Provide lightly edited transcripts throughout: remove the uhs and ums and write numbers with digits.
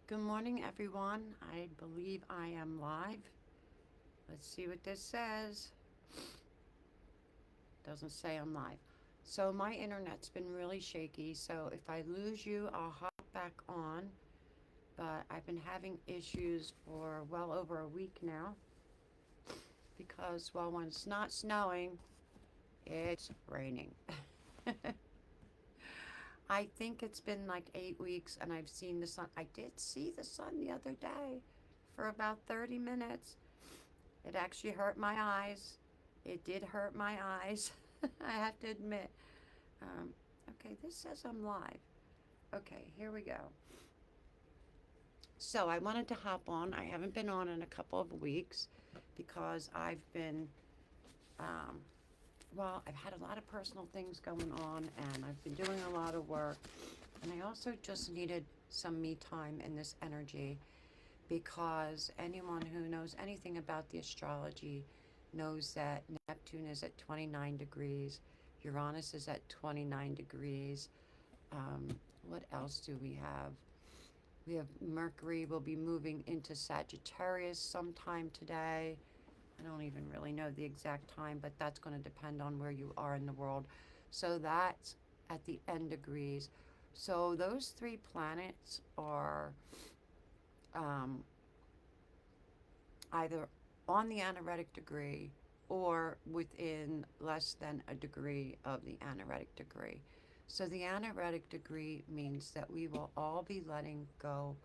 Good morning, everyone. I believe I am live. Let's see what this says. Doesn't say I'm live. So my internet's been really shaky, so if I lose you, I'll hop back on. But I've been having issues for well over a week now because, well, when it's not snowing, it's raining. I think it's been like 8 weeks and I've seen the sun. I did see the sun the other day for about 30 minutes. It actually hurt my eyes. It did hurt my eyes, I have to admit. Um, okay, this says I'm live. Okay, here we go. So I wanted to hop on. I haven't been on in a couple of weeks because I've been, um, well, I've had a lot of personal things going on and I've been doing a lot of work. And I also just needed some me time in this energy because anyone who knows anything about the astrology knows that Neptune is at 29 degrees, Uranus is at 29 degrees. Um, what else do we have? We have Mercury will be moving into Sagittarius sometime today. I don't even really know the exact time, but that's going to depend on where you are in the world. So that's at the end degrees. So those three planets are um, either on the anaretic degree or within less than a degree of the anaretic degree. So the anaretic degree means that we will all be letting go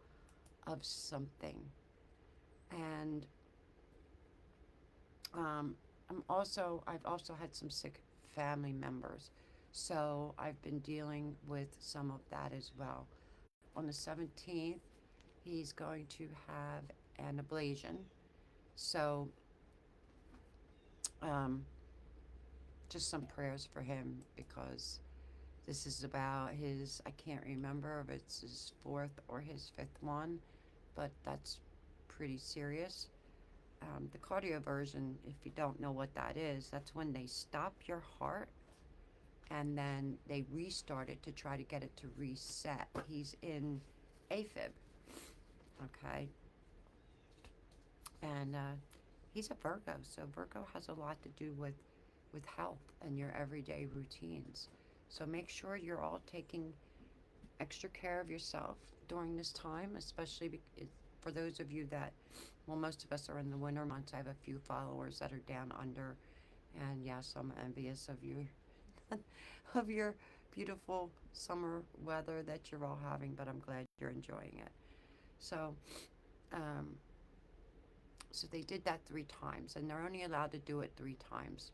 of something. And um, I've also had some sick family members. So I've been dealing with some of that as well. On the 17th, he's going to have an ablation. So um, just some prayers for him because this is about his, I can't remember if it's his fourth or his fifth one, but that's pretty serious. The cardio version, if you don't know what that is, that's when they stop your heart and then they restart it to try to get it to reset. He's in AFib, okay? And he's a Virgo, so Virgo has a lot to do with health and your everyday routines. So make sure you're all taking extra care of yourself during this time, especially for those of you that, well, most of us are in the winter months. I have a few followers that are down under, and yes, I'm envious of you, of your beautiful summer weather that you're all having, but I'm glad you're enjoying it. So, um, so they did that 3 times, and they're only allowed to do it 3 times,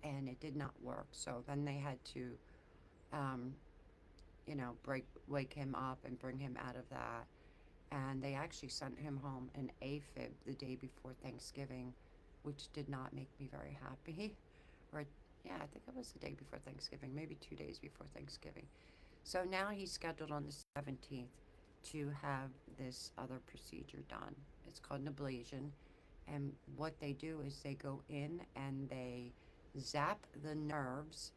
and it did not work. So then they had to, um, wake him up and bring him out of that. And they actually sent him home in AFib the day before Thanksgiving, which did not make me very happy. Or, yeah, I think it was the day before Thanksgiving, maybe 2 days before Thanksgiving. So now he's scheduled on the 17th to have this other procedure done. It's called an ablation. And what they do is they go in and they zap the nerves.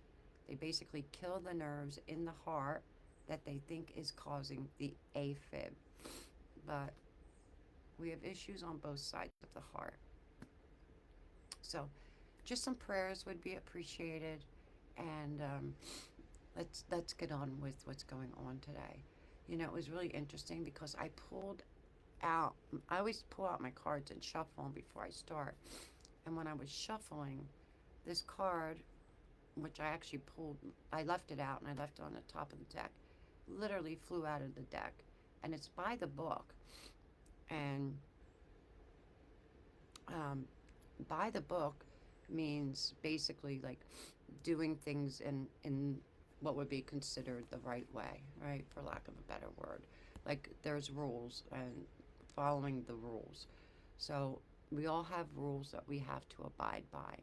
They basically kill the nerves in the heart that they think is causing the AFib. But we have issues on both sides of the heart. So just some prayers would be appreciated. And let's get on with what's going on today. It was really interesting because I pulled out. I always pull out my cards and shuffle them before I start. And when I was shuffling, this card, which I actually pulled, I left it out and I left it on the top of the deck, literally flew out of the deck. And it's by the book. And um, by the book means basically like doing things in what would be considered the right way, right? For lack of a better word. Like there's rules and following the rules. So we all have rules that we have to abide by.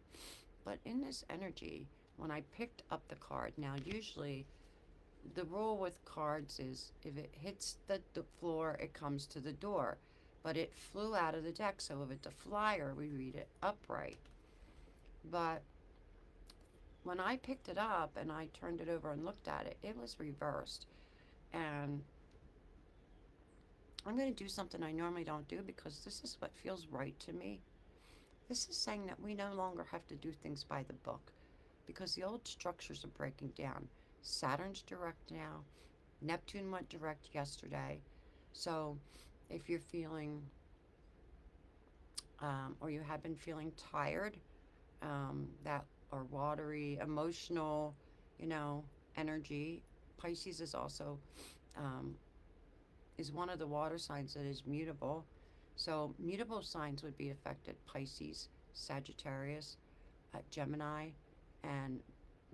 But in this energy, when I picked up the card, now usually the rule with cards is if it hits the floor, it comes to the door. But it flew out of the deck, so if it's a flyer, we read it upright. But when I picked it up and I turned it over and looked at it, it was reversed. And I'm going to do something I normally don't do because this is what feels right to me. This is saying that we no longer have to do things by the book because the old structures are breaking down. Saturn's direct now. Neptune went direct yesterday. So if you're feeling, or you have been feeling tired, that or watery, emotional, you know, energy, Pisces is also um, is one of the water signs that is mutable. So mutable signs would be affected: Pisces, Sagittarius, Gemini, and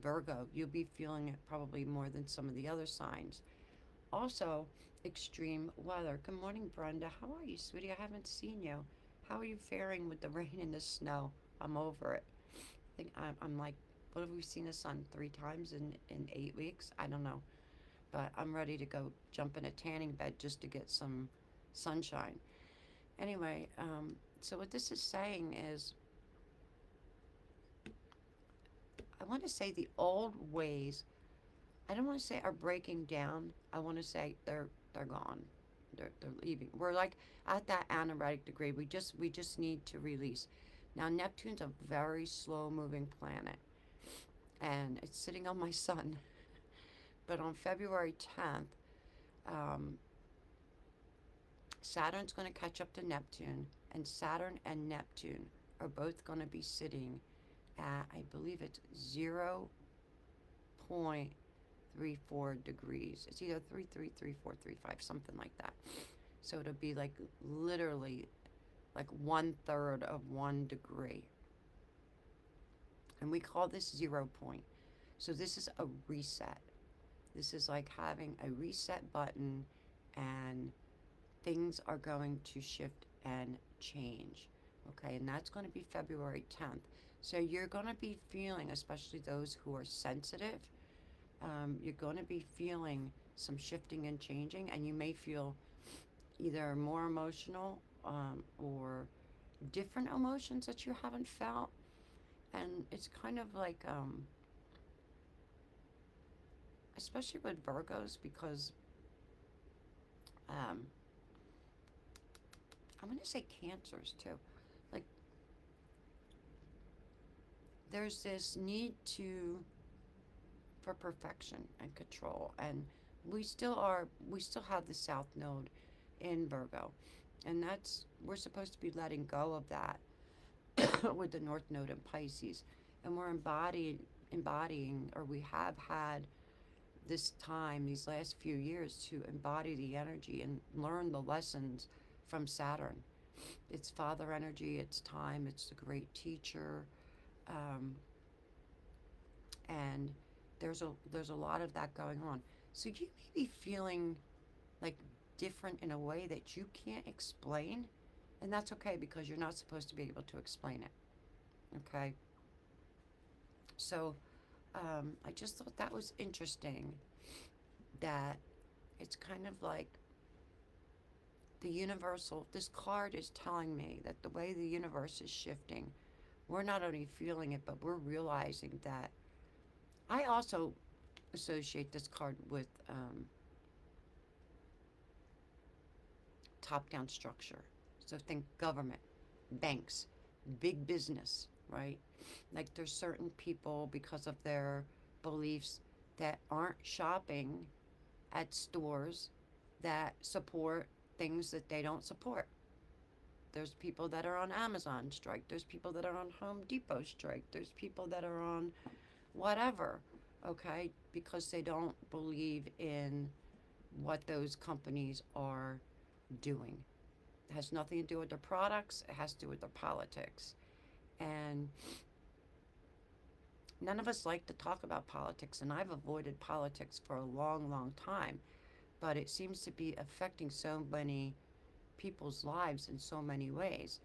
Virgo. You'll be feeling it probably more than some of the other signs. Also, extreme weather. Good morning, Brenda. How are you, sweetie? I haven't seen you. How are you faring with the rain and the snow? I'm over it. I think I'm like, what have we seen the sun 3 times in 8 weeks? I don't know. But I'm ready to go jump in a tanning bed just to get some sunshine. Anyway, so what this is saying is, I want to say the old ways, I don't want to say are breaking down. I want to say they're gone. They're leaving. We're like at that anaretic degree. We just need to release. Now Neptune's a very slow moving planet, and it's sitting on my sun. But on February 10th, um, Saturn's going to catch up to Neptune, and Saturn and Neptune are both going to be sitting at, I believe it's 0.34 degrees. It's either 3.3, 3.4, 3.5, something like that. So it'll be like literally like 1/3 of 1 degree. And we call this 0 point. So this is a reset. This is like having a reset button, and things are going to shift and change. Okay, and that's going to be February 10th. So you're going to be feeling, especially those who are sensitive, you're going to be feeling some shifting and changing, and you may feel either more emotional, or different emotions that you haven't felt. And it's kind of like, especially with Virgos, because um, I'm going to say Cancers too. Like, there's this need for perfection and control, and we still have the South Node in Virgo, and that's, we're supposed to be letting go of that with the North Node in Pisces, and we're embodying, or we have had this time, these last few years, to embody the energy and learn the lessons from Saturn. It's father energy, it's time, it's the great teacher, um, and there's a lot of that going on. So you may be feeling like different in a way that you can't explain, and that's okay because you're not supposed to be able to explain it. Okay, so I just thought that was interesting, that it's kind of like the universal, this card is telling me that the way the universe is shifting, we're not only feeling it, but we're realizing that. I also associate this card with top down structure. So think government, banks, big business, right? Like there's certain people, because of their beliefs, that aren't shopping at stores that support things that they don't support. There's people that are on Amazon strike. There's people that are on Home Depot strike. There's people that are on whatever, okay, because they don't believe in what those companies are doing. It has nothing to do with their products, it has to do with their politics. And none of us like to talk about politics, and I've avoided politics for a long, long time, but it seems to be affecting so many people's lives in so many ways.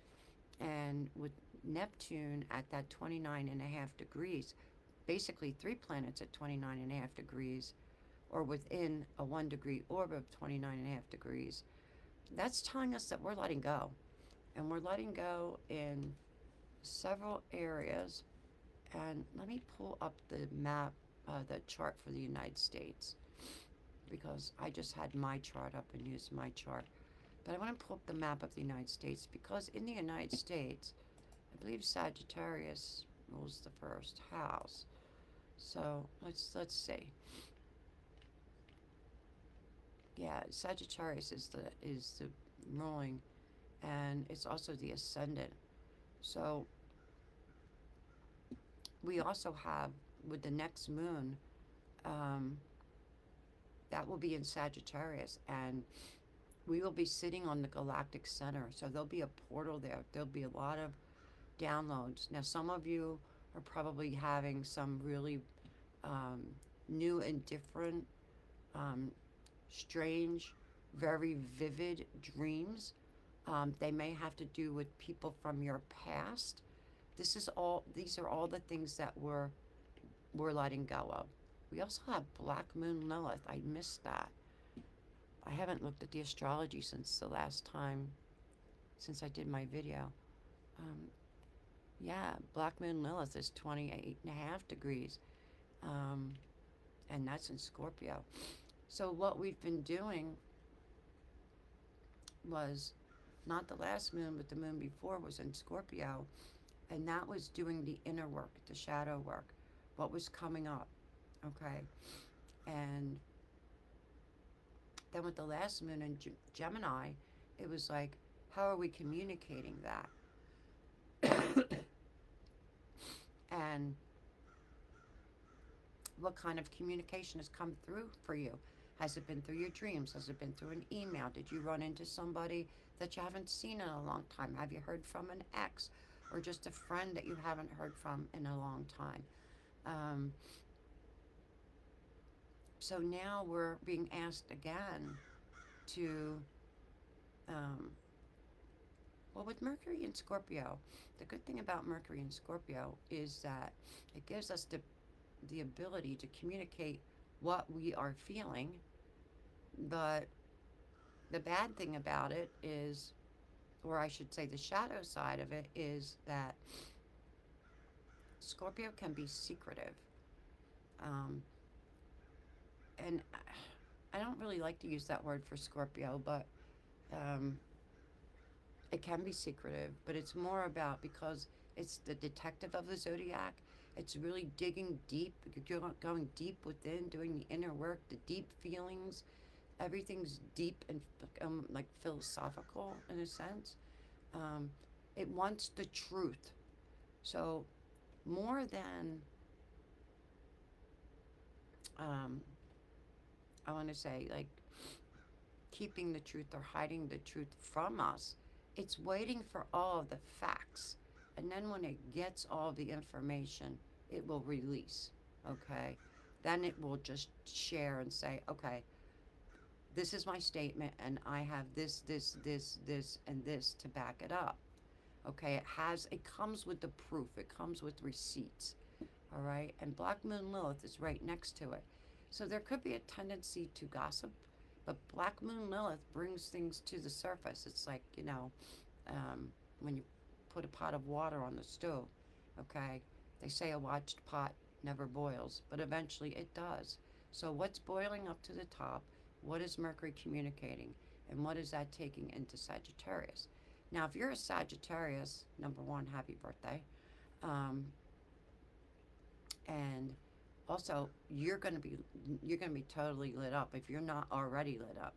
And with Neptune at that 29 and a half degrees, basically 3 planets at 29 and a half degrees, or within a 1 degree orb of 29 and a half degrees, that's telling us that we're letting go. And we're letting go in several areas. And let me pull up the map, the chart for the United States, because I just had my chart up and used my chart. But I want to pull up the map of the United States, because in the United States, I believe Sagittarius rules the first house. So let's see. Yeah, Sagittarius is the ruling, and it's also the ascendant. So we also have, with the next moon, um, that will be in Sagittarius, and we will be sitting on the galactic center. So there'll be a portal there. There'll be a lot of downloads. Now, some of you are probably having some really um, new and different, um, strange, very vivid dreams. They may have to do with people from your past. These are all the things that we're letting go of. We also have Black Moon Lilith. I missed that. I haven't looked at the astrology since the last time, since I did my video. Um, yeah, Black Moon Lilith is 28.5 degrees, um, and that's in Scorpio. So what we've been doing was, not the last moon, but the moon before was in Scorpio, and that was doing the inner work, the shadow work, what was coming up, okay? And then with the last moon in Gemini, it was like, how are we communicating that? And what kind of communication has come through for you? Has it been through your dreams? Has it been through an email? Did you run into somebody that you haven't seen in a long time? Have you heard from an ex, or just a friend that you haven't heard from in a long time? Um, so now we're being asked again to, um, well, with Mercury in Scorpio, the good thing about Mercury in Scorpio is that it gives us the ability to communicate what we are feeling. But the bad thing about it is, or I should say the shadow side of it, is that Scorpio can be secretive. Um, and I don't really like to use that word for Scorpio, but um, it can be secretive. But it's more about, because it's the detective of the zodiac, it's really digging deep, going deep within, doing the inner work, the deep feelings. Everything's deep and like philosophical in a sense. Um, it wants the truth. So more than, um, I want to say, like, keeping the truth or hiding the truth from us, it's waiting for all of the facts. And then when it gets all the information, it will release. Okay? Then it will just share and say, okay, this is my statement, and I have this, and this to back it up. Okay? It comes with the proof, it comes with receipts. All right? And Black Moon Lilith is right next to it. So there could be a tendency to gossip, but Black Moon Lilith brings things to the surface. It's like, when you put a pot of water on the stove, okay? They say a watched pot never boils, but eventually it does. So what's boiling up to the top? What is Mercury communicating? And what is that taking into Sagittarius? Now, if you're a Sagittarius, number one, happy birthday. And also, you're going to be totally lit up if you're not already lit up.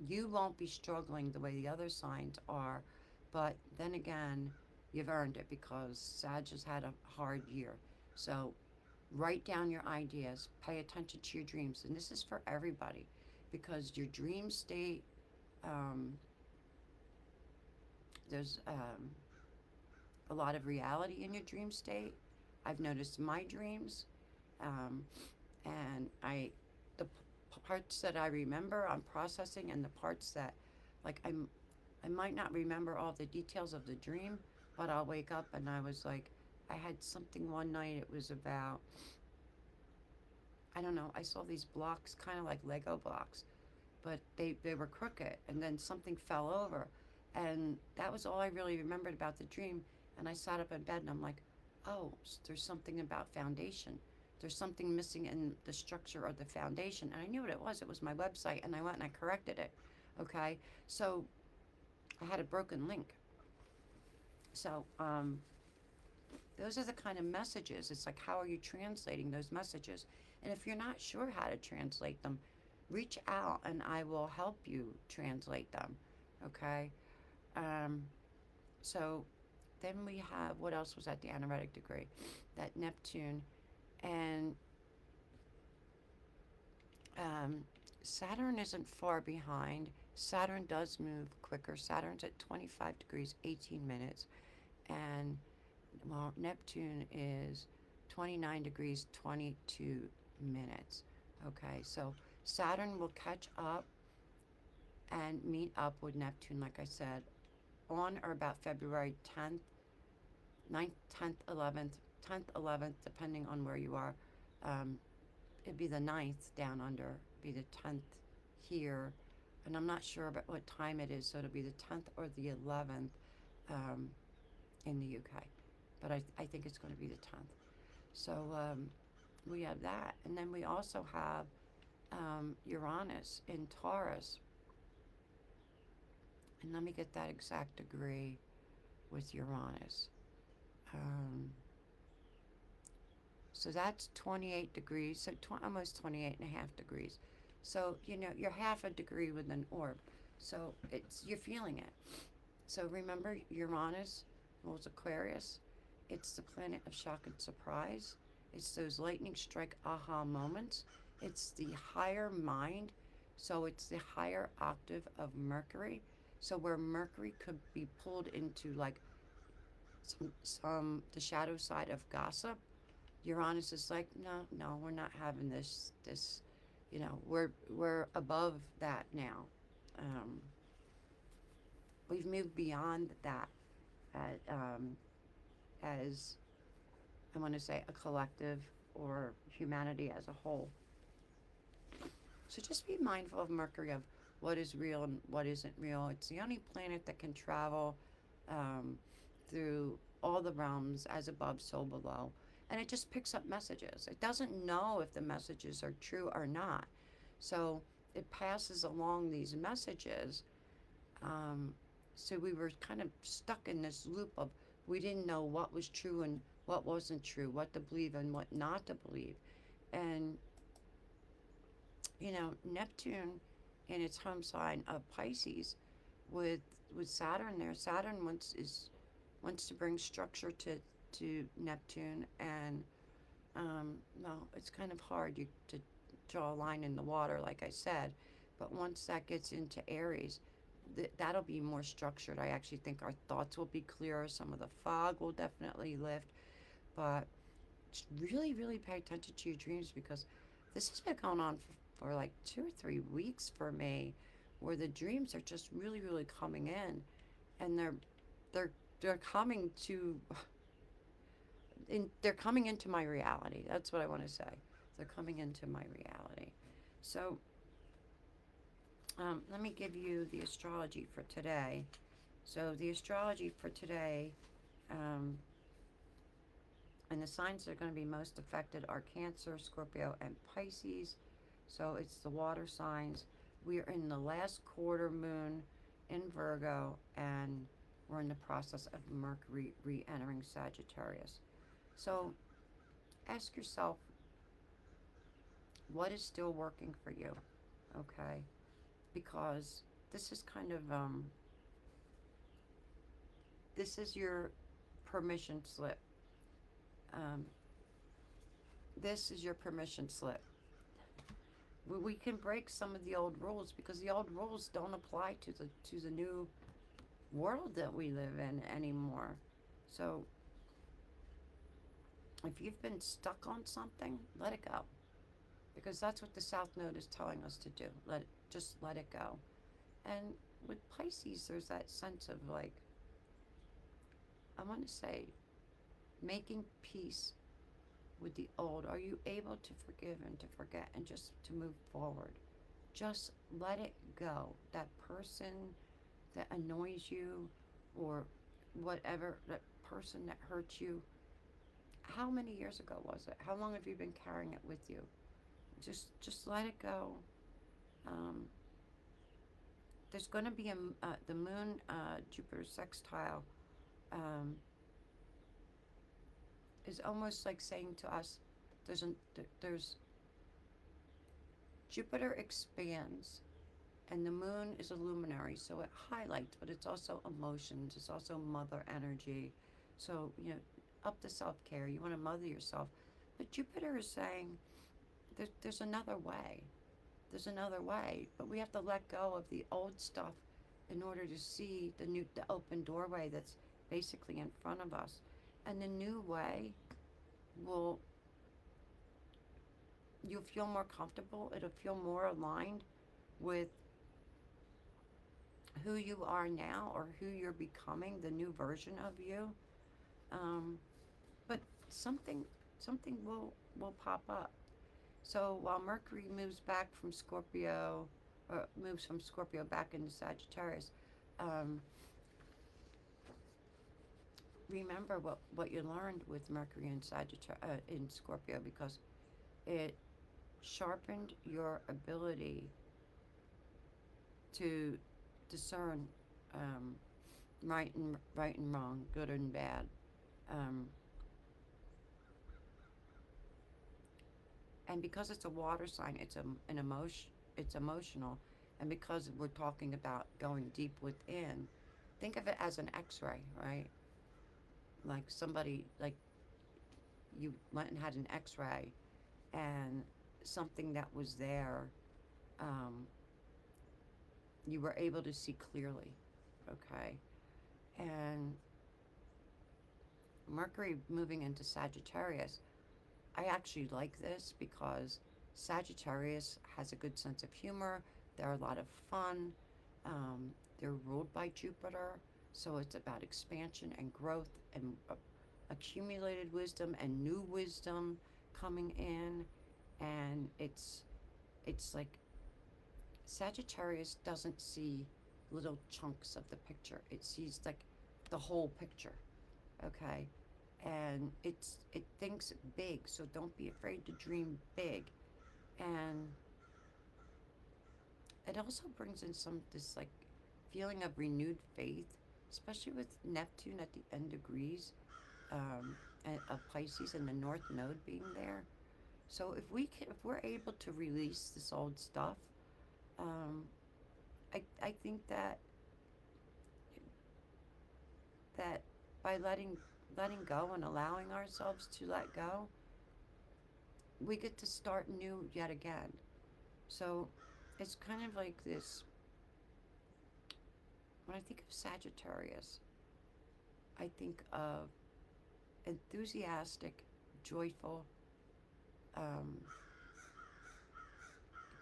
You won't be struggling the way the other signs are, but then again, you've earned it, because Sag has had a hard year. So write down your ideas, pay attention to your dreams, and this is for everybody, because your dream state, there's a lot of reality in your dream state. I've noticed my dreams, um, and the parts that I remember, I'm processing, and the parts that, like, I might not remember all the details of the dream, but I'll wake up and I was like, I had something one night. It was about, I don't know, I saw these blocks, kind of like Lego blocks, but they were crooked, and then something fell over, and that was all I really remembered about the dream. And I sat up in bed and I'm like, oh, there's something about foundation. There's something missing in the structure of the foundation. And I knew what it was. It was my website, and I went and I corrected it. Okay? So I had a broken link. So those are the kind of messages. It's like, how are you translating those messages? And if you're not sure how to translate them, reach out and I will help you translate them. Okay? Um, so then we have, what else was at the anaretic degree? That Neptune and um, Saturn isn't far behind. Saturn does move quicker. Saturn's at 25 degrees, 18 minutes. And, well, Neptune is 29 degrees, 22 minutes. Okay, so Saturn will catch up and meet up with Neptune, like I said, on or about February 10th, 9th, 10th, 11th, 10th, 11th, depending on where you are. Um, it'd be the 9th down under, be the 10th here, and I'm not sure about what time it is, so it'll be the 10th or the 11th um, in the UK, but I think it's going to be the 10th. So we have that, and then we also have Uranus in Taurus, and let me get that exact degree with Uranus. Um, So that's 28 degrees, so almost 28 and a half degrees. So, you know, you're half a degree with an orb. So you're feeling it. So remember, Uranus rules Aquarius. It's the planet of shock and surprise. It's those lightning strike aha moments. It's the higher mind. So it's the higher octave of Mercury. So where Mercury could be pulled into like some the shadow side of gossip, Uranus is like, no, no, we're not having this, you know, we're above that now. Um, we've moved beyond that as I want to say a collective or humanity as a whole. So just be mindful of Mercury, of what is real and what isn't real. It's the only planet that can travel um, through all the realms, as above, so below. And it just picks up messages. It doesn't know if the messages are true or not. So it passes along these messages. Um, so we were kind of stuck in this loop of we didn't know what was true and what wasn't true, what to believe and what not to believe. And you know, Neptune in its home sign of Pisces with Saturn there. Saturn wants to bring structure to Neptune, and well, it's kind of hard to draw a line in the water, like I said. But once that gets into Aries, that'll be more structured. I actually think our thoughts will be clearer. Some of the fog will definitely lift, but really, really pay attention to your dreams because this has been going on for like 2 or 3 weeks for me, where the dreams are just really, really coming in, and they're they're coming to they're coming into my reality. That's what I want to say. They're coming into my reality. So let me give you the astrology for today. So the astrology for today, um, and the signs that are going to be most affected are Cancer, Scorpio, and Pisces. So it's the water signs. We are in the last quarter moon in Virgo, and we're in the process of Mercury re-entering Sagittarius. So ask yourself, what is still working for you? Okay, because this is kind of this is your permission slip. Um, this is your permission slip. We can break some of the old rules because the old rules don't apply to the new world that we live in anymore. So if you've been stuck on something, let it go, because that's what the South Node is telling us to do. Just let it go. And with Pisces, there's that sense of like, I want to say, making peace with the old. Are you able to forgive and to forget and just to move forward? Just let it go. That person that annoys you, or whatever, that person that hurts you, how many years ago was it? How long have you been carrying it with you? Just let it go. Um, there's going to be the moon Jupiter sextile um, is almost like saying to us, there's Jupiter expands, and the moon is a luminary, so it highlights, but it's also emotions, it's also mother energy. So, up to self care, you want to mother yourself. But Jupiter is saying there's another way. There's another way, but we have to let go of the old stuff in order to see the open doorway that's basically in front of us. And the new way will, you'll feel more comfortable, it'll feel more aligned with who you are now or who you're becoming, the new version of you. Um, but something something will pop up. So while Mercury moves back from Scorpio, or moves from Scorpio back into Sagittarius, um, remember what you learned with Mercury in in Scorpio, because it sharpened your ability to discern right and wrong, good and bad. Um, and because it's a water sign, an emotion. It's emotional, and because we're talking about going deep within, think of it as an X-ray, right? Like somebody, like you went and had an X-ray, and something that was there, um, you were able to see clearly, okay? And Mercury moving into Sagittarius, I actually like this because Sagittarius has a good sense of humor. They're a lot of fun. They're ruled by Jupiter, so it's about expansion and growth and accumulated wisdom and new wisdom coming in. And it's like Sagittarius doesn't see little chunks of the picture. It sees like the whole picture. Okay, and it thinks big, so don't be afraid to dream big. And it also brings in some this like feeling of renewed faith, especially with Neptune at the end degrees of Pisces and the North Node being there. So if we're able to release this old stuff, um, I think that by letting go and allowing ourselves to let go, we get to start new yet again. So it's kind of like this. When I think of Sagittarius, I think of enthusiastic, joyful, um,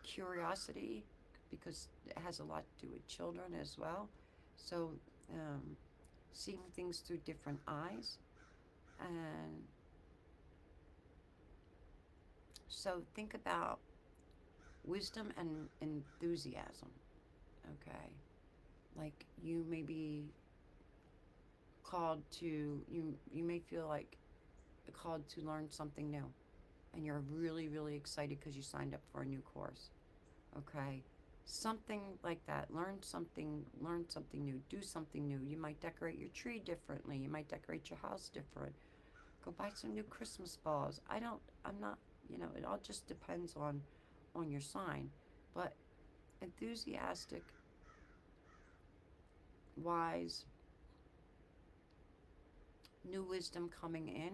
curiosity, because it has a lot to do with children as well. So um, seeing things through different eyes. And so think about wisdom and enthusiasm, okay? Like you may be called to, you may feel like called to learn something new, and you're really really excited because you signed up for a new course, okay? Something like that. Learn something new, do something new. You might decorate your tree differently, you might decorate your house different, go buy some new Christmas balls. I'm not, it all just depends on your sign. But enthusiastic, wise, new wisdom coming in,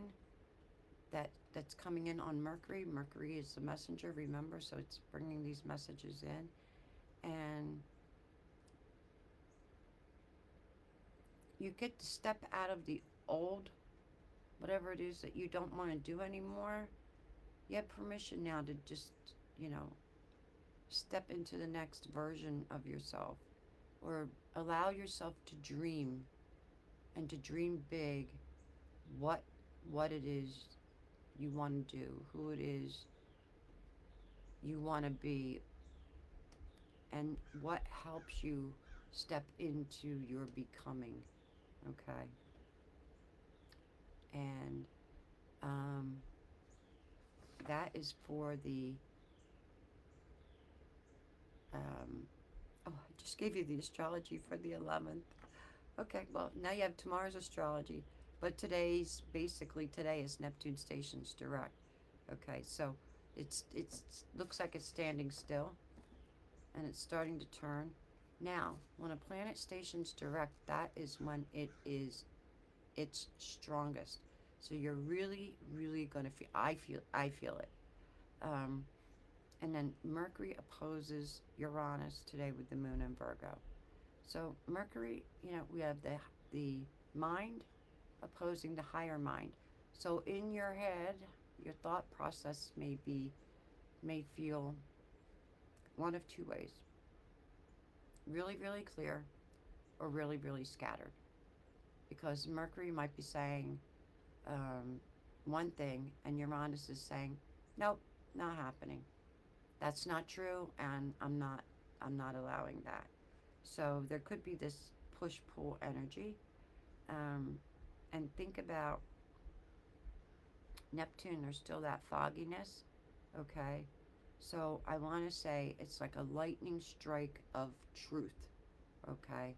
that's coming in on Mercury. Mercury is the messenger, remember, so it's bringing these messages in. And you get to step out of the old, whatever it is that you don't want to do anymore. You have permission now to just, you know, step into the next version of yourself, or allow yourself to dream, and to dream big, what what it is you want to do, who it is you want to be, and what helps you step into your becoming, okay? And um, that is for the um, Oh, I just gave you the astrology for the 11th. Okay, well, now you have tomorrow's astrology, but today is Neptune stations direct. Okay, so it's looks like it's standing still and it's starting to turn. Now, when a planet stations direct, that is when it is its strongest. So you're really, really gonna feel. I feel it. Um, and then Mercury opposes Uranus today with the Moon in Virgo. So Mercury, we have the mind opposing the higher mind. So in your head, your thought process may feel one of two ways: really, really clear, or really, really scattered. Because Mercury might be saying um, one thing, and Uranus is saying, "Nope, not happening. That's not true, and I'm not allowing that." So there could be this push pull energy, um, and think about Neptune. There's still that fogginess, okay. So I want to say it's like a lightning strike of truth, okay,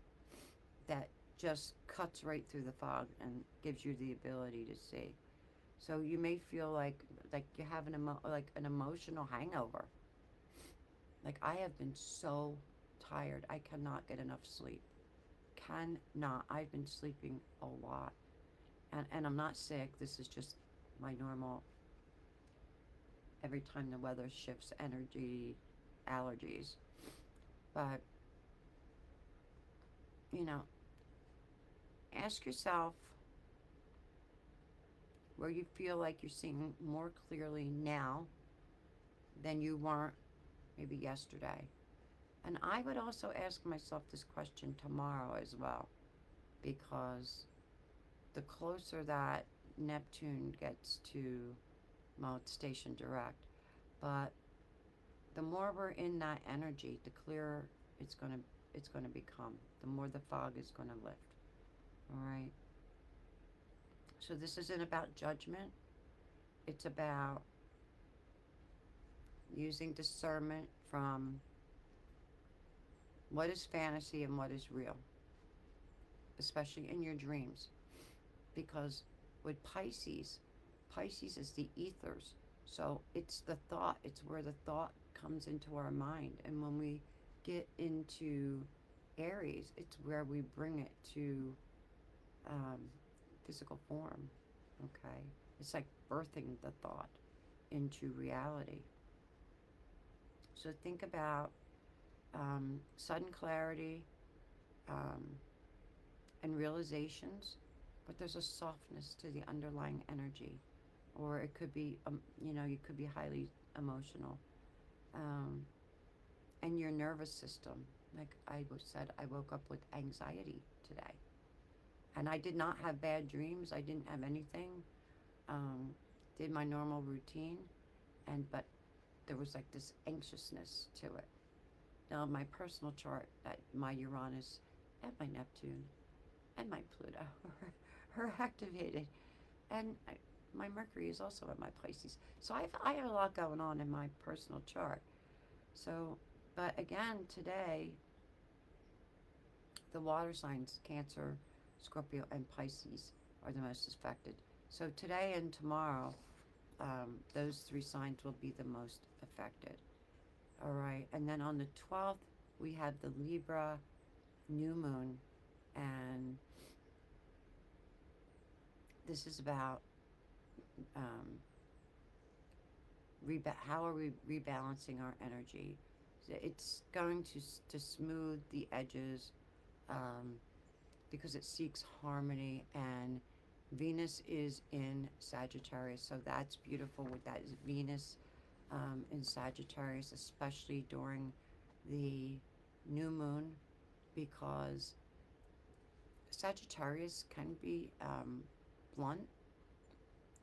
that just cuts right through the fog and gives you the ability to see. So you may feel like you have like an emotional hangover. Like I have been so tired. I cannot get enough sleep. Cannot. I've been sleeping a lot. And I'm not sick. This is just my normal every time the weather shifts energy allergies. But, you know, ask yourself where you feel like you're seeing more clearly now than you weren't maybe yesterday. And I would also ask myself this question tomorrow as well, because the closer that Neptune gets to, well, it's station direct, but the more we're in that energy, the clearer it's gonna become. The more the fog is gonna lift. All right. So this isn't about judgment. It's about using discernment from what is fantasy and what is real, especially in your dreams. Because with Pisces is the ethers. So it's the thought, it's where the thought comes into our mind. And when we get into Aries, it's where we bring it to um, physical form. Okay? It's like birthing the thought into reality. So think about sudden clarity, um, and realizations, but there's a softness to the underlying energy. Or it could be, you could be highly emotional. Um, and your nervous system, like said, I woke up with anxiety today. And I did not have bad dreams. I didn't have anything. Um, did my normal routine, but there was like this anxiousness to it. Now, my personal chart, that my Uranus and my Neptune and my Pluto are activated, and my Mercury is also at my Pisces. So I have a lot going on in my personal chart. So, but again, today, the water signs, Cancer, Scorpio, and Pisces, are the most affected. So today and tomorrow, those three signs will be the most affected. All right, and then on the 12th, we have the Libra new moon, and this is about um, how are we rebalancing our energy. So it's going to smooth the edges, um, because it seeks harmony, and Venus is in Sagittarius, so that's beautiful with that Venus in Sagittarius, especially during the new moon, because Sagittarius can be blunt,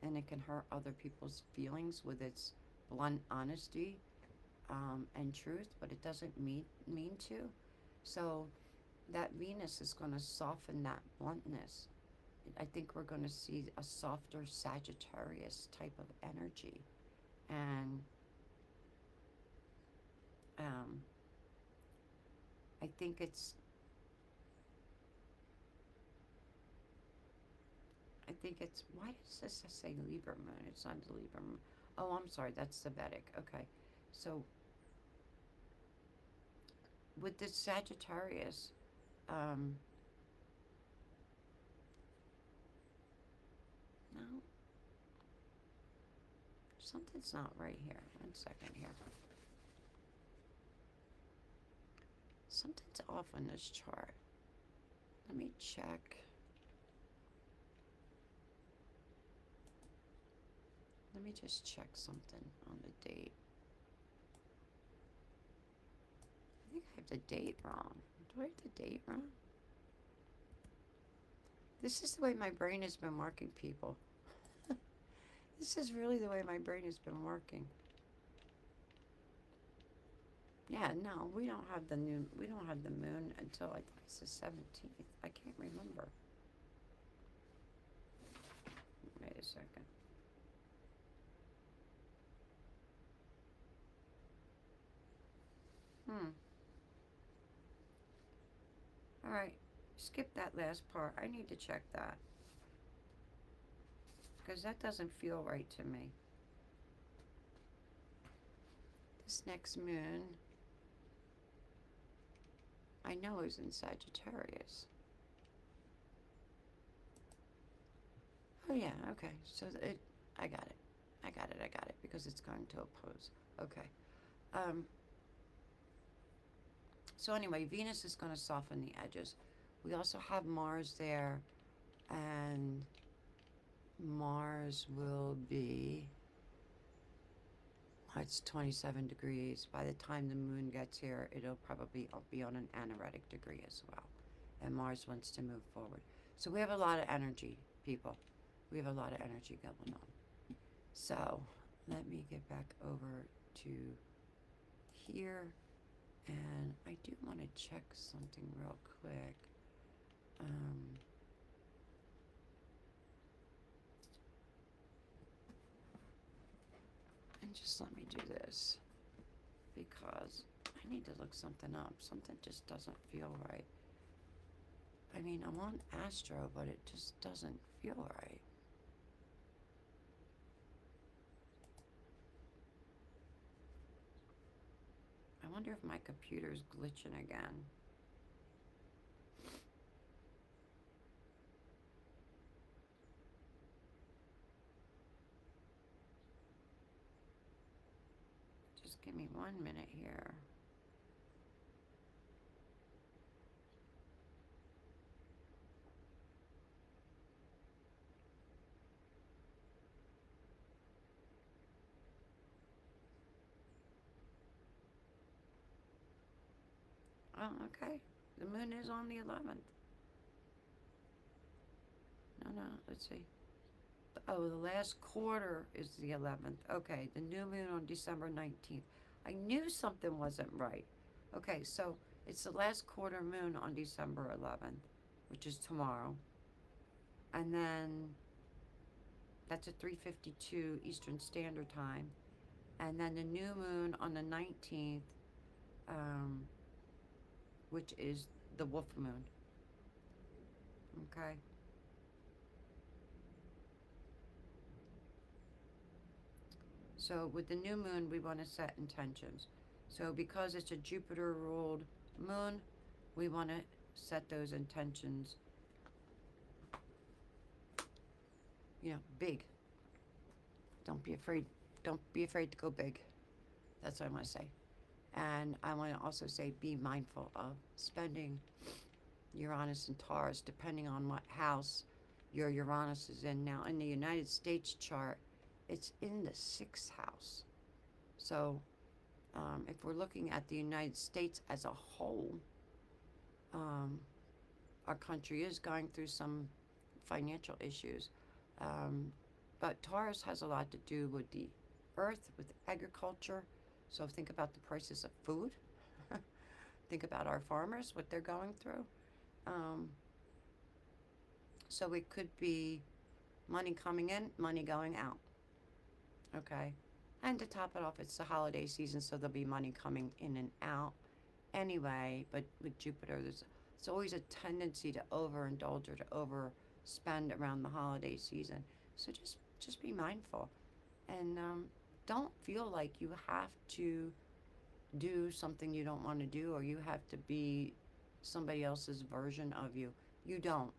and it can hurt other people's feelings with its blunt honesty, and truth, but it doesn't mean to. So that Venus is going to soften that bluntness. I think we're going to see a softer Sagittarius type of energy, and um, think it's, why does this say Libra moon? It's not the Libra moon. Oh, I'm sorry, that's the Vedic. Okay. So with this Sagittarius, no, something's not right here. 1 second here. Something's off on this chart. Let me check. Let me just check something on the date. I think I have the date wrong. Do I have the date wrong? This is the way my brain has been working, people. This is really the way my brain has been working. Yeah, no, we don't have the moon until I think it's the 17th. I can't remember. Wait a second. All right, skip that last part. I need to check that, because that doesn't feel right to me. This next moon, I know is in Sagittarius. Oh yeah, okay. So I got it. I got it, because it's going to oppose. Okay. So anyway, Venus is going to soften the edges. We also have Mars there, and Mars will be, it's 27 degrees. By the time the moon gets here, it'll probably be on an anaretic degree as well. And Mars wants to move forward. So we have a lot of energy, people. We have a lot of energy going on. So let me get back over to here. And I do want to check something real quick. And just let me do this, because I need to look something up. Something just doesn't feel right. I mean, I'm on Astro, but it just doesn't feel right. I wonder if my computer's glitching again. Just give me 1 minute here. Oh, okay. The moon is on the 11th. No, let's see. Oh, the last quarter is the 11th. Okay, the new moon on December 19th. I knew something wasn't right. Okay, so it's the last quarter moon on December 11th, which is tomorrow. And then that's at 3:52 Eastern Standard Time. And then the new moon on the 19th, which is the wolf moon. Okay. So with the new moon, we want to set intentions. So because it's a Jupiter-ruled moon, we want to set those intentions, big. Don't be afraid. Don't be afraid to go big. That's what I want to say. And I want to also say, be mindful of spending Uranus and Taurus, depending on what house your Uranus is in. Now, in the United States chart, it's in the 6th house. So if we're looking at the United States as a whole, our country is going through some financial issues. But Taurus has a lot to do with the earth, with agriculture. So think about the prices of food. Think about our farmers, what they're going through. So it could be money coming in, money going out. Okay. And to top it off, it's the holiday season, so there'll be money coming in and out. anyway. But with Jupiter, there's always a tendency to overindulge or to overspend around the holiday season. So just be mindful, and don't feel like you have to do something you don't want to do, or you have to be somebody else's version of you. You don't.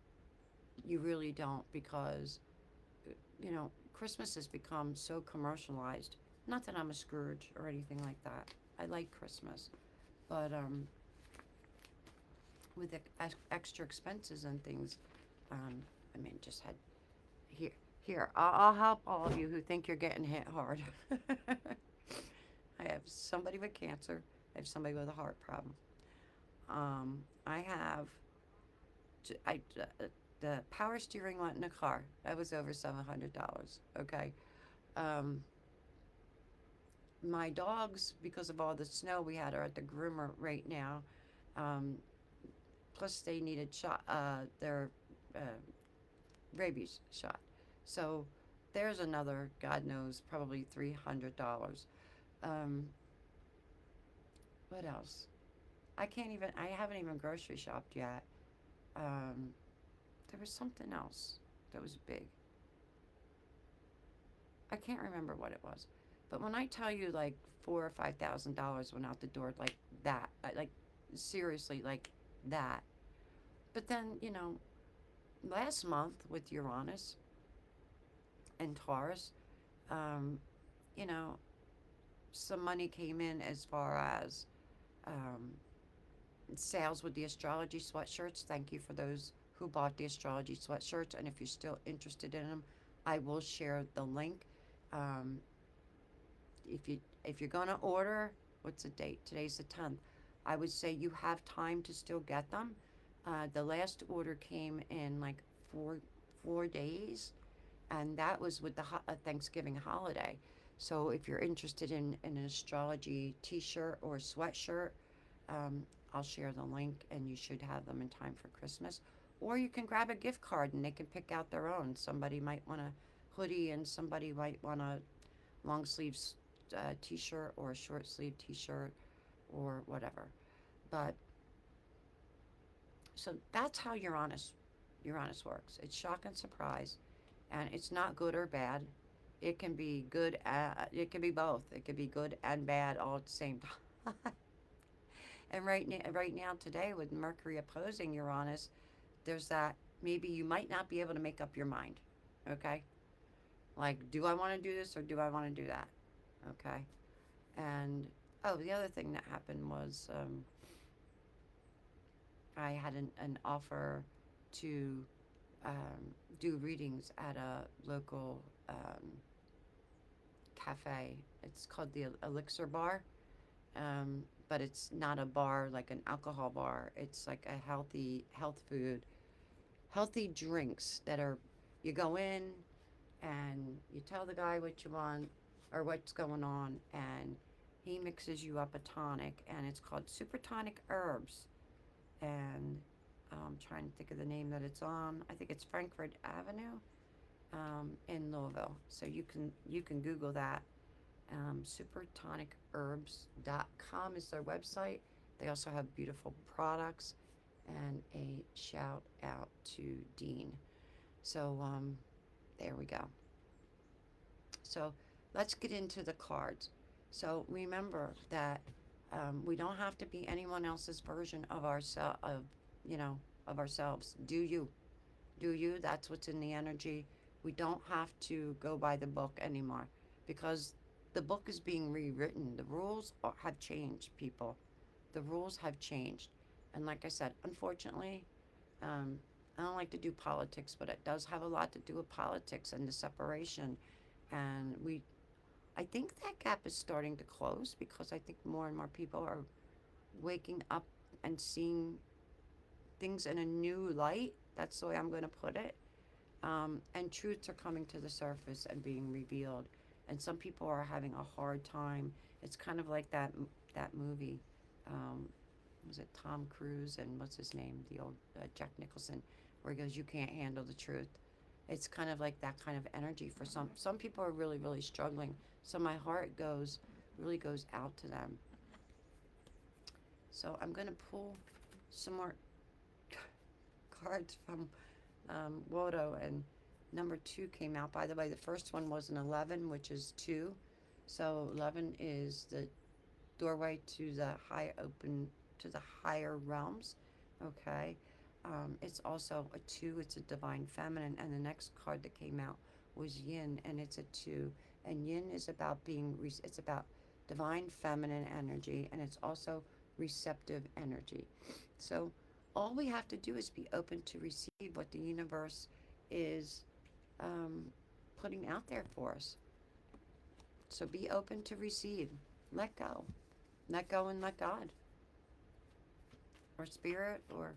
You really don't, because Christmas has become so commercialized. Not that I'm a Scrooge or anything like that. I like Christmas, but with extra expenses and things, I mean, just had here. Here, I'll help all of you who think you're getting hit hard. I have somebody with cancer. I have somebody with a heart problem. I have I the power steering went in a car. That was over $700. Okay. Um, my dogs, because of all the snow we had, are at the groomer right now. Um, Plus, they needed their uh, rabies shot. So there's another, God knows, probably $300. Um, what else? I can't even. I haven't even grocery shopped yet. Um, there was something else that was big. I can't remember what it was. But when I tell you like $4 or $5,000 went out the door like that, like seriously like that. But then last month with Uranus and Taurus, um, you know, some money came in as far as um, sales with the astrology sweatshirts. Thank you for those who bought the astrology sweatshirts, and if you're still interested in them, I will share the link. Um, if you're gonna order, what's the date? Today's the 10th. I would say you have time to still get them. The last order came in like four days, and that was with the Thanksgiving holiday. So if you're interested in an astrology T-shirt or sweatshirt, um, I'll share the link, and you should have them in time for Christmas. Or you can grab a gift card, and they can pick out their own. Somebody might want a hoodie, and somebody might want a long sleeves T-shirt or a short sleeve T-shirt or whatever. But so that's how Uranus works. It's shock and surprise, and it's not good or bad. It can be good. It can be both. It can be good and bad all at the same time. And right now, today, with Mercury opposing Uranus, there's that maybe you might not be able to make up your mind. Okay, like, do I want to do this or do I want to do that? Okay, and oh, the other thing that happened was I had an offer to do readings at a local cafe. It's called the Elixir Bar, but it's not a bar like an alcohol bar. It's like a healthy drinks that are. You go in and you tell the guy what you want or what's going on, and he mixes you up a tonic, and it's called Super Tonic Herbs. And I'm trying to think of the name that it's on. I think it's Frankfurt Avenue in Louisville. So you can Google that. Supertonicherbs.com is their website. They also have beautiful products, and a shout out to Dean. So there we go. So let's get into the cards. So remember that we don't have to be anyone else's version of ourselves. Do you? Do you? That's what's in the energy. We don't have to go by the book anymore, because the book is being rewritten. The rules have changed, people. The rules have changed. And like I said, unfortunately, um, I don't like to do politics, but it does have a lot to do with politics and the separation. And I think that gap is starting to close, because I think more and more people are waking up and seeing things in a new light. That's the way I'm going to put it. And truths are coming to the surface and being revealed. And some people are having a hard time. It's kind of like that movie. Um, was it Tom Cruise and what's his name? The old Jack Nicholson, where he goes, "You can't handle the truth." It's kind of like that kind of energy for some. Some people are really, really struggling. So my heart really goes out to them. So I'm going to pull some more cards from Wodo, and number 2 came out. By the way, the first one was an 11, which is 2. So 11 is the doorway to the to the higher realms. Okay. It's also a 2. It's a divine feminine, and the next card that came out was Yin, and it's a 2. And Yin is about it's about divine feminine energy, and it's also receptive energy. So all we have to do is be open to receive what the universe is um, putting out there for us. So be open to receive. Let go. Let go and let God, or spirit, or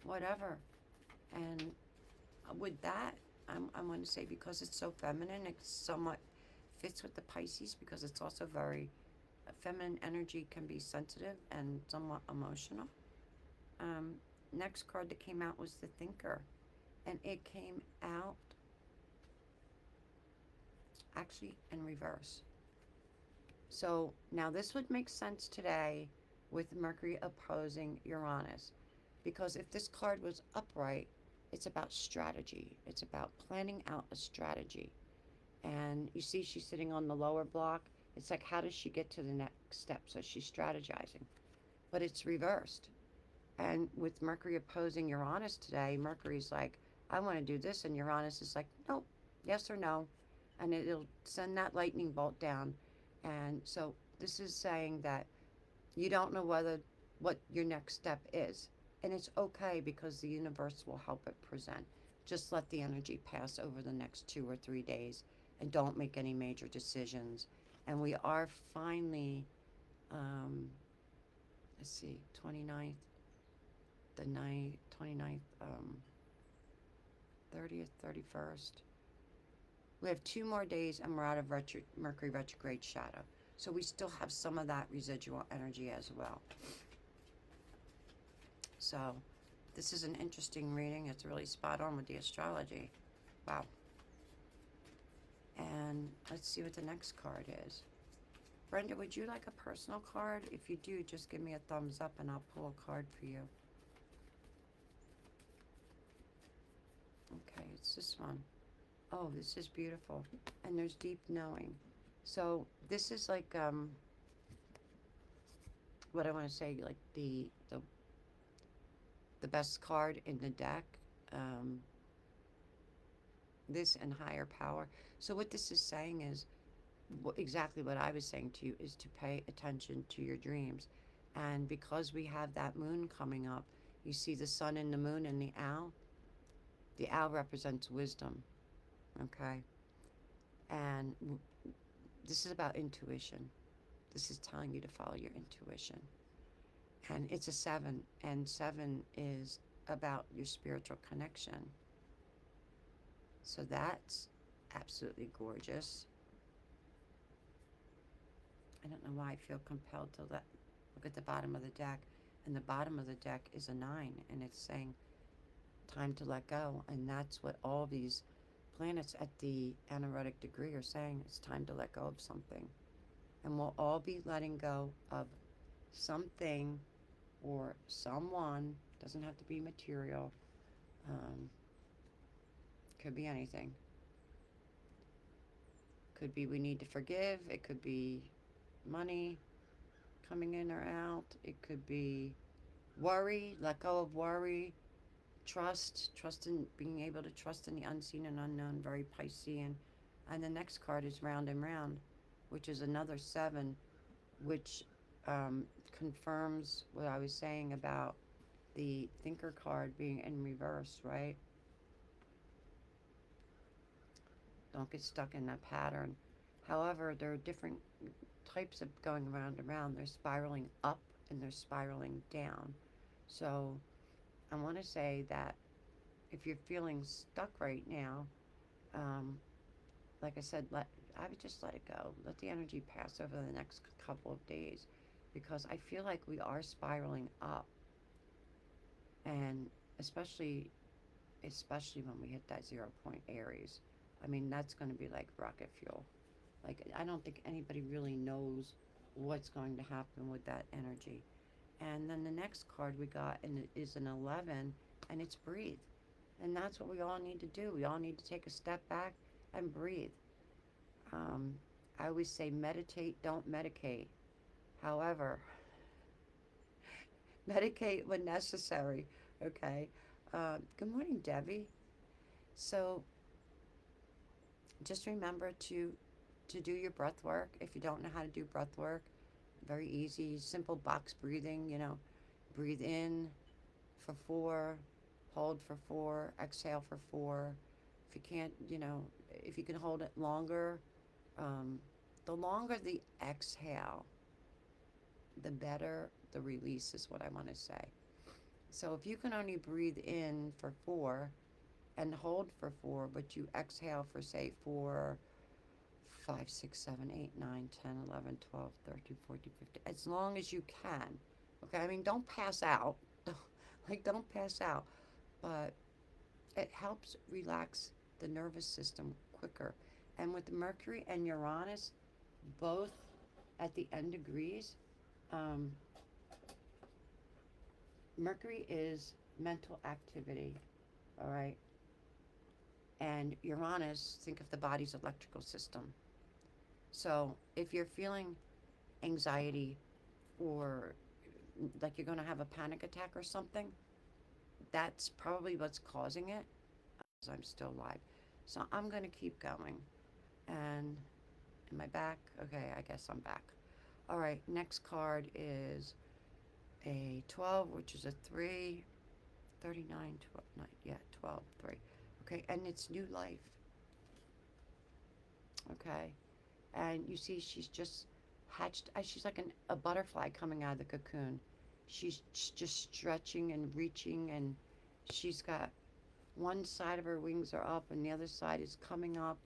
whatever. And with that, I want to say, because it's so feminine, it somewhat fits with the Pisces, because it's also very feminine energy, can be sensitive and somewhat emotional. Um, Next card that came out was the Thinker, and it came out actually in reverse. So now this would make sense today with Mercury opposing Uranus, because if this card was upright, it's about strategy. It's about planning out a strategy. And you see she's sitting on the lower block. It's like, how does she get to the next step? So she's strategizing. But it's reversed. And with Mercury opposing Uranus today, Mercury's like, I want to do this. And Uranus is like, nope, yes or no. And it'll send that lightning bolt down. And so this is saying that you don't know what your next step is. And it's okay, because the universe will help it present. Just let the energy pass over the next 2 or 3 days, and don't make any major decisions. And we are finally, um, let's see, 29th, the night, 29th, 30th, 31st. We have 2 more days and we're out of Mercury retrograde shadow. So we still have some of that residual energy as well. So this is an interesting reading. It's really spot on with the astrology. Wow. And let's see what the next card is. Brenda, would you like a personal card? If you do, just give me a thumbs up and I'll pull a card for you. Okay, it's this one. Oh, this is beautiful. And there's deep knowing. So this is like what I want to say, like the best card in the deck. Um, this and higher power. So what this is saying is exactly what I was saying to you, is to pay attention to your dreams. And because we have that moon coming up, you see the sun and the moon and the owl. The owl represents wisdom, okay? And this is about intuition. This is telling you to follow your intuition. And it's a 7, and 7 is about your spiritual connection. So that's absolutely gorgeous. I don't know why I feel compelled to look at the bottom of the deck. And the bottom of the deck is a 9, and it's saying time to let go. And that's what all these planets at the anaretic degree are saying. It's time to let go of something. And we'll all be letting go of something or someone. Doesn't have to be material. Could be anything. Could be we need to forgive. It could be money coming in or out. It could be worry, let go of worry. Trust in being able to trust in the unseen and unknown, very Piscean. And the next card is Round and Round, which is another 7, which confirms what I was saying about the Thinker card being in reverse, right? Don't get stuck in that pattern. However, there are different types of going round and round. They're spiraling up and they're spiraling down. So I want to say that if you're feeling stuck right now, um, like I said, I would just let it go. Let the energy pass over the next couple of days, because I feel like we are spiraling up, and especially when we hit that 0 point Aries. I mean, that's going to be like rocket fuel. Like, I don't think anybody really knows what's going to happen with that energy. And then the next card we got is an 11, and it's breathe. And that's what we all need to do. We all need to take a step back and breathe. Um, I always say meditate, don't medicate. However, medicate when necessary. Okay. Good morning, Debbie. So just remember to do your breath work. If you don't know how to do breath work, very easy, simple box breathing. Breathe in for 4, hold for 4, exhale for 4. If you can't, if you can hold it longer, um, the longer the exhale, the better the release is what I want to say. So if you can only breathe in for 4 and hold for 4, but you exhale for, say, 4, 5, 6, 7, 8, 9, 10, 11, 12, 13, 14, 15, as long as you can. Okay, I mean, don't pass out. Don't pass out. But it helps relax the nervous system quicker. And with Mercury and Uranus both at the end degrees, um, Mercury is mental activity, all right? And Uranus, think of the body's electrical system. So if you're feeling anxiety or like you're going to have a panic attack or something, that's probably what's causing it. I'm still alive. So I'm going to keep going. And am I back? Okay, I guess I'm back. All right, next card is a 12, which is a 3, 39, 12, 9, yeah, 12, 3. Okay, and it's new life. Okay, and you see she's just hatched, she's like a butterfly coming out of the cocoon. She's just stretching and reaching, and she's got one side of her wings are up and the other side is coming up,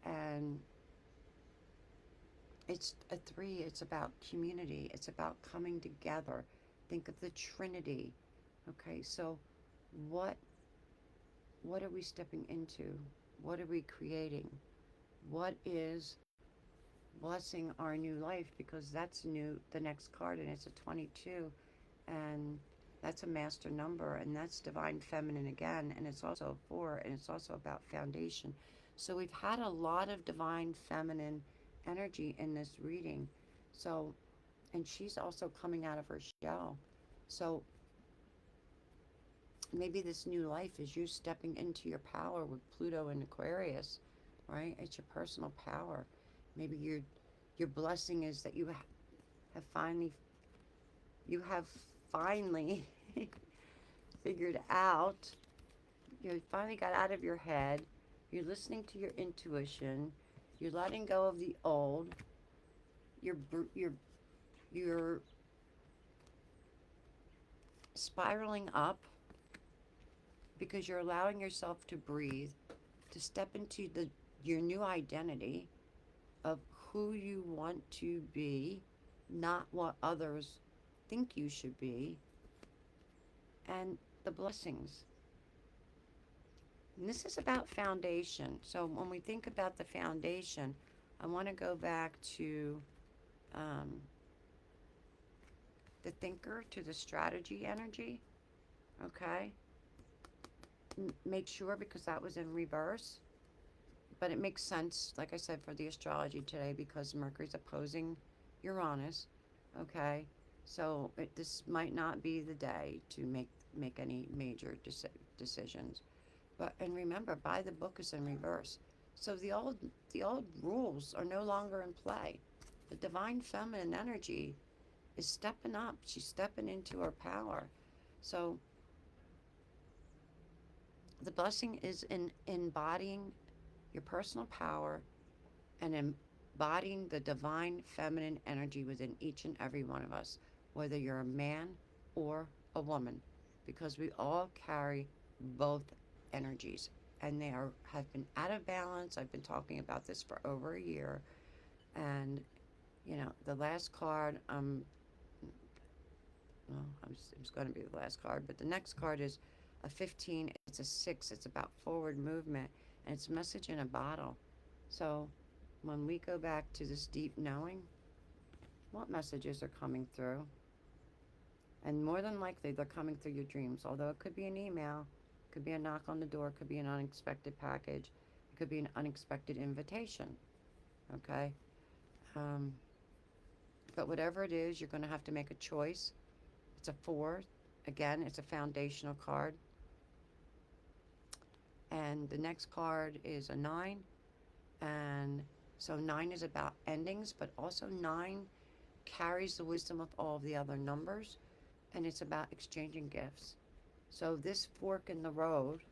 and it's a 3. It's about community, it's about coming together. Think of the Trinity. Okay, so what what are we stepping into? What are we creating? What is blessing our new life? Because that's new, the next card, and it's a 22, and that's a master number, and that's divine feminine again, and it's also 4, and it's also about foundation. So we've had a lot of divine feminine energy in this reading. So, and she's also coming out of her shell. So maybe this new life is you stepping into your power with Pluto and Aquarius, right? It's your personal power. Maybe your blessing is that have finally you have finally figured out. You finally got out of your head. You're listening to your intuition. You're letting go of the old. You're you're spiraling up because you're allowing yourself to breathe, to step into your new identity of who you want to be, not what others think you should be, and the blessings. And this is about foundation. So when we think about the foundation, I want to go back to um, the thinker, to the strategy energy. Okay? Make sure, because that was in reverse. But it makes sense, like I said, for the astrology today because Mercury's opposing Uranus. Okay? So this might not be the day to make any major decisions. But and remember, by the book is in reverse. So the old rules are no longer in play. The divine feminine energy is stepping up. She's stepping into her power. So the blessing is in embodying your personal power and embodying the divine feminine energy within each and every one of us, whether you're a man or a woman, because we all carry both energies and have been out of balance. I've been talking about this for over a year, and the last card, well, it's going to be the last card, but the next card is a 15. It's a 6. It's about forward movement, and it's a message in a bottle. So when we go back to this deep knowing, what messages are coming through? And more than likely, they're coming through your dreams. Although it could be an email, could be a knock on the door, could be an unexpected package, it could be an unexpected invitation. Okay? Um, but whatever it is, you're going to have to make a choice. It's a 4. Again, it's a foundational card. And the next card is a 9. And so 9 is about endings, but also 9 carries the wisdom of all of the other numbers. And it's about exchanging gifts. So this fork in the road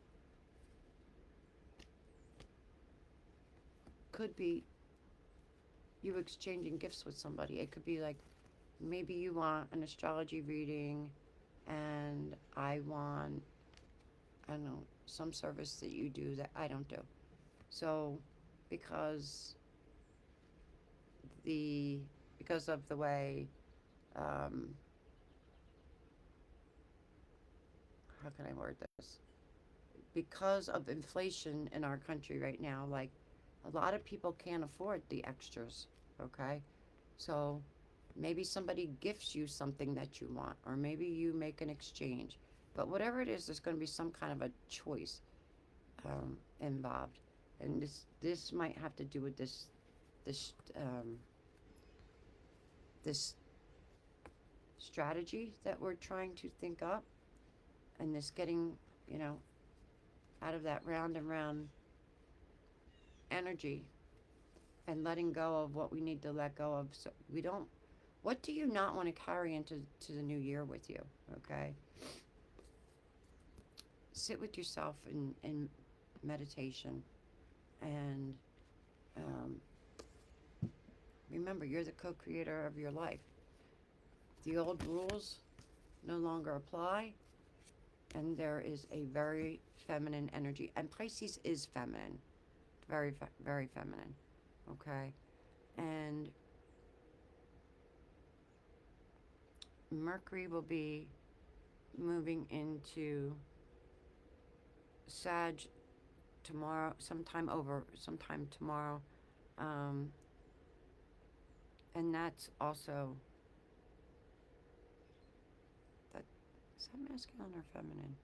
could be you exchanging gifts with somebody. It could be like maybe you want an astrology reading and I want, I don't know, some service that you do that I don't do. So because of the way, how can I word this? Because of inflation in our country right now, like a lot of people can't afford the extras, okay? So maybe somebody gifts you something that you want, or maybe you make an exchange. But whatever it is, there's going to be some kind of a choice involved, and this might have to do with this this strategy that we're trying to think up, and this getting out of that round and round energy and letting go of what we need to let go of, so we don't. What do you not want to carry into the new year with you? Okay, sit with yourself in meditation and um, remember you're the co-creator of your life. The old rules no longer apply, and there is a very feminine energy, and Pisces is feminine, very feminine. Okay, and Mercury will be moving into Sag tomorrow, sometime tomorrow, um, and that's also that. Is that masculine or feminine?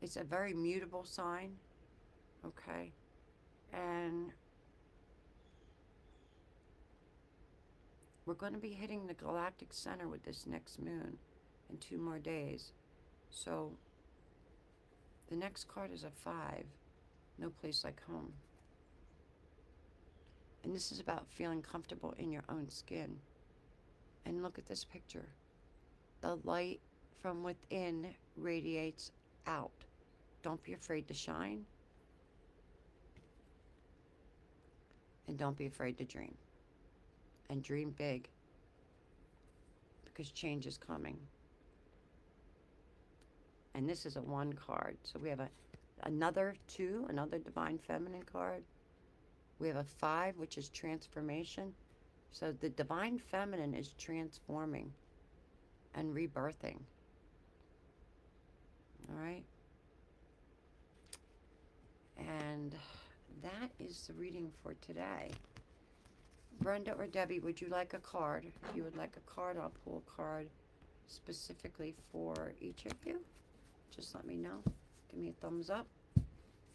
It's a very mutable sign, okay, and we're going to be hitting the galactic center with this next moon in 2 more days. So the next card is a 5, no place like home. And this is about feeling comfortable in your own skin. And look at this picture. The light from within radiates out. Don't be afraid to shine. And don't be afraid to dream. And dream big. Because change is coming. And this is a 1 card. So we have another 2, another divine feminine card. We have a 5, which is transformation. So the divine feminine is transforming and rebirthing. All right? And that is the reading for today. Brenda or Debbie, would you like a card? If you would like a card, I'll pull a card specifically for each of you. Just let me know. Give me a thumbs up.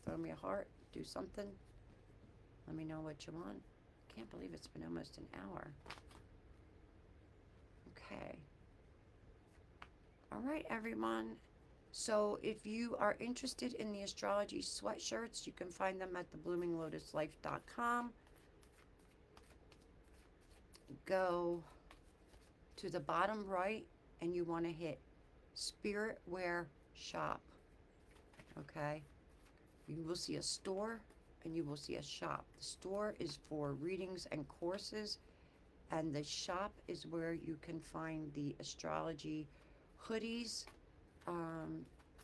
Throw me a heart. Do something. Let me know what you want. Can't believe it's been almost an hour. Okay. All right, everyone. So if you are interested in the astrology sweatshirts, you can find them at thebloominglotuslife.com. Go to the bottom right and you want to hit Spirit Wear Shop. Okay? You will see a store and you will see a shop. The store is for readings and courses, and the shop is where you can find the astrology hoodies,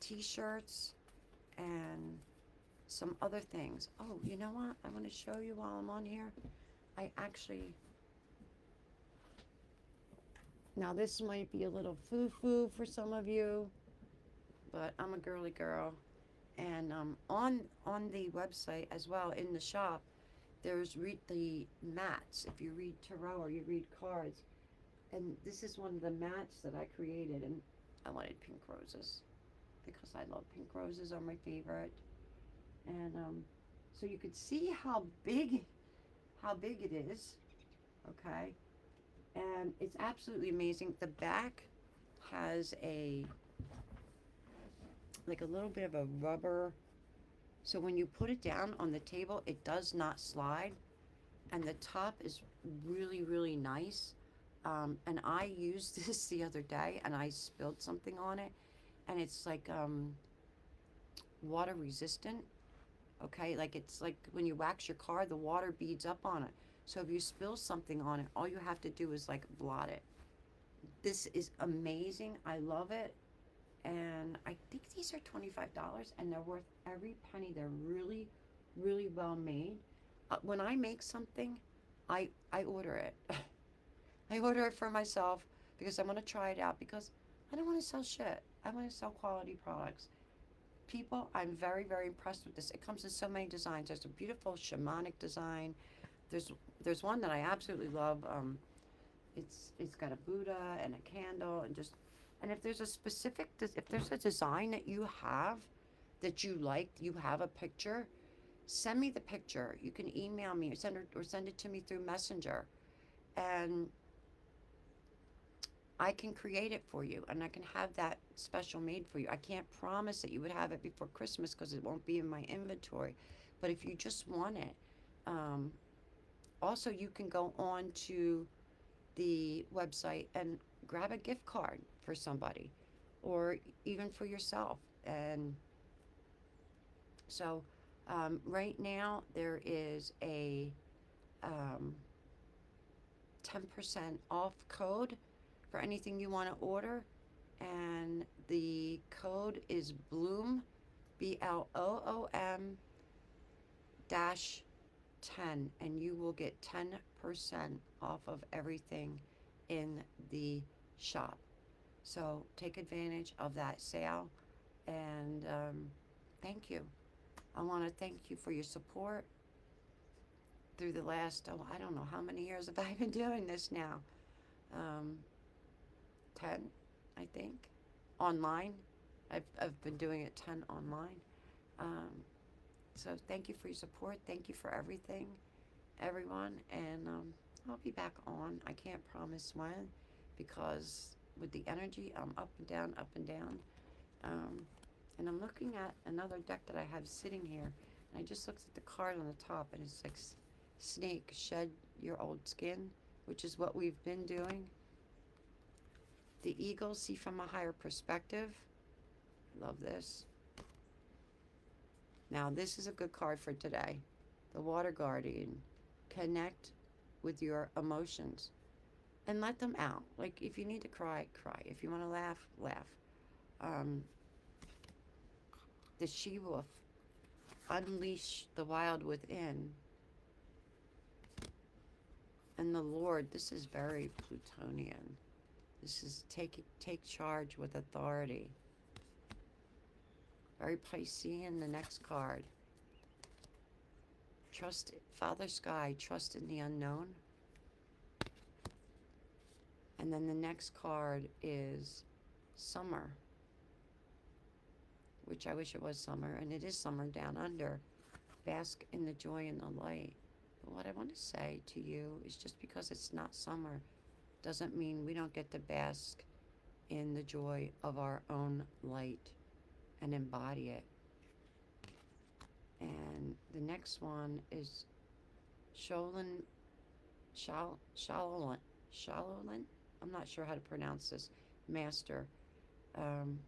t-shirts, and some other things. Oh, you know what? I want to show you while I'm on here. I actually, now this might be a little foo-foo for some of you, but I'm a girly girl. And on the website as well, in the shop, there's the mats. If you read tarot or you read cards, And this is one of the mats that I created, and I wanted pink roses because I love pink roses, are my favorite. And so you could see how big it is, okay? And it's absolutely amazing. The back has a like a little bit of a rubber, so when you put it down on the table, it does not slide, and the top is really, really nice. And I used this the other day, and I spilled something on it, and it's like water resistant. Okay, like it's like when you wax your car, the water beads up on it. So if you spill something on it, all you have to do is like blot it. This is amazing. I love it. And I think these are $25, and they're worth every penny. They're really, really well made. When I make something, I order it. I order it for myself because I want to try it out, because I don't want to sell shit. I want to sell quality products. People, I'm very, very impressed with this. It comes in so many designs. There's a beautiful shamanic design. There's there's one that I absolutely love. It's got a Buddha and a candle, and just, and if there's a specific, if there's a design that you have that you like, you have a picture, send me the picture. You can email me, or send it to me through Messenger, and I can create it for you, and I can have that special made for you. I can't promise that you would have it before Christmas because it won't be in my inventory, but if you just want it, um, also you can go on to the website and grab a gift card for somebody, or even for yourself. And so right now there is a um, 10% off code for anything you want to order. And the code is Bloom, BLOOM dash 10, and you will get 10% off of everything in the shop. So take advantage of that sale, and thank you. I want to thank you for your support through the last, oh, I don't know how many years have I been doing this now. Um, 10, I think, online. I've been doing it 10 online. Um, so thank you for your support. Thank you for everything, everyone. And I'll be back on. I can't promise when, because with the energy, I'm up and down, up and down. Um, and I'm looking at another deck that I have sitting here. And I just looked at the card on the top, and it's like snake, shed your old skin, which is what we've been doing. The eagle, see from a higher perspective. Love this. Now, this is a good card for today. The water guardian. Connect with your emotions and let them out. Like, if you need to cry, cry. If you want to laugh, laugh. Um, the she wolf, unleash the wild within. And the Lord, this is very Plutonian. This is take charge with authority. Very Piscean, the next card. Trust, Father Sky, trust in the unknown. And then the next card is Summer, which I wish it was summer, and it is summer down under. Bask in the joy and the light. But what I want to say to you is, just because it's not summer doesn't mean we don't get to bask in the joy of our own light and embody it. And the next one is Sholin, Shalolin. I'm not sure how to pronounce this. Master. Um,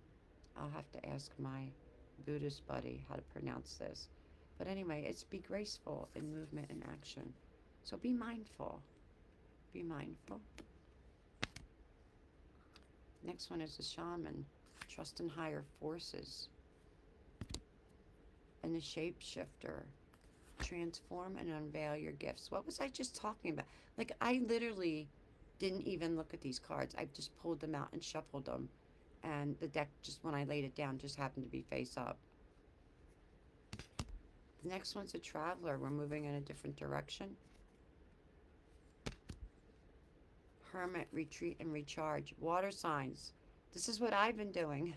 I'll have to ask my Buddhist buddy how to pronounce this. But anyway, it's be graceful in movement and action. So be mindful. Be mindful. Next one is the shaman. Trust in higher forces. And the shapeshifter. Transform and unveil your gifts. What was I just talking about? Like, I literally didn't even look at these cards. I just pulled them out and shuffled them. And the deck, just when I laid it down, just happened to be face up. The next one's a traveler. We're moving in a different direction. hermit, retreat, and recharge. Water signs. This is what I've been doing.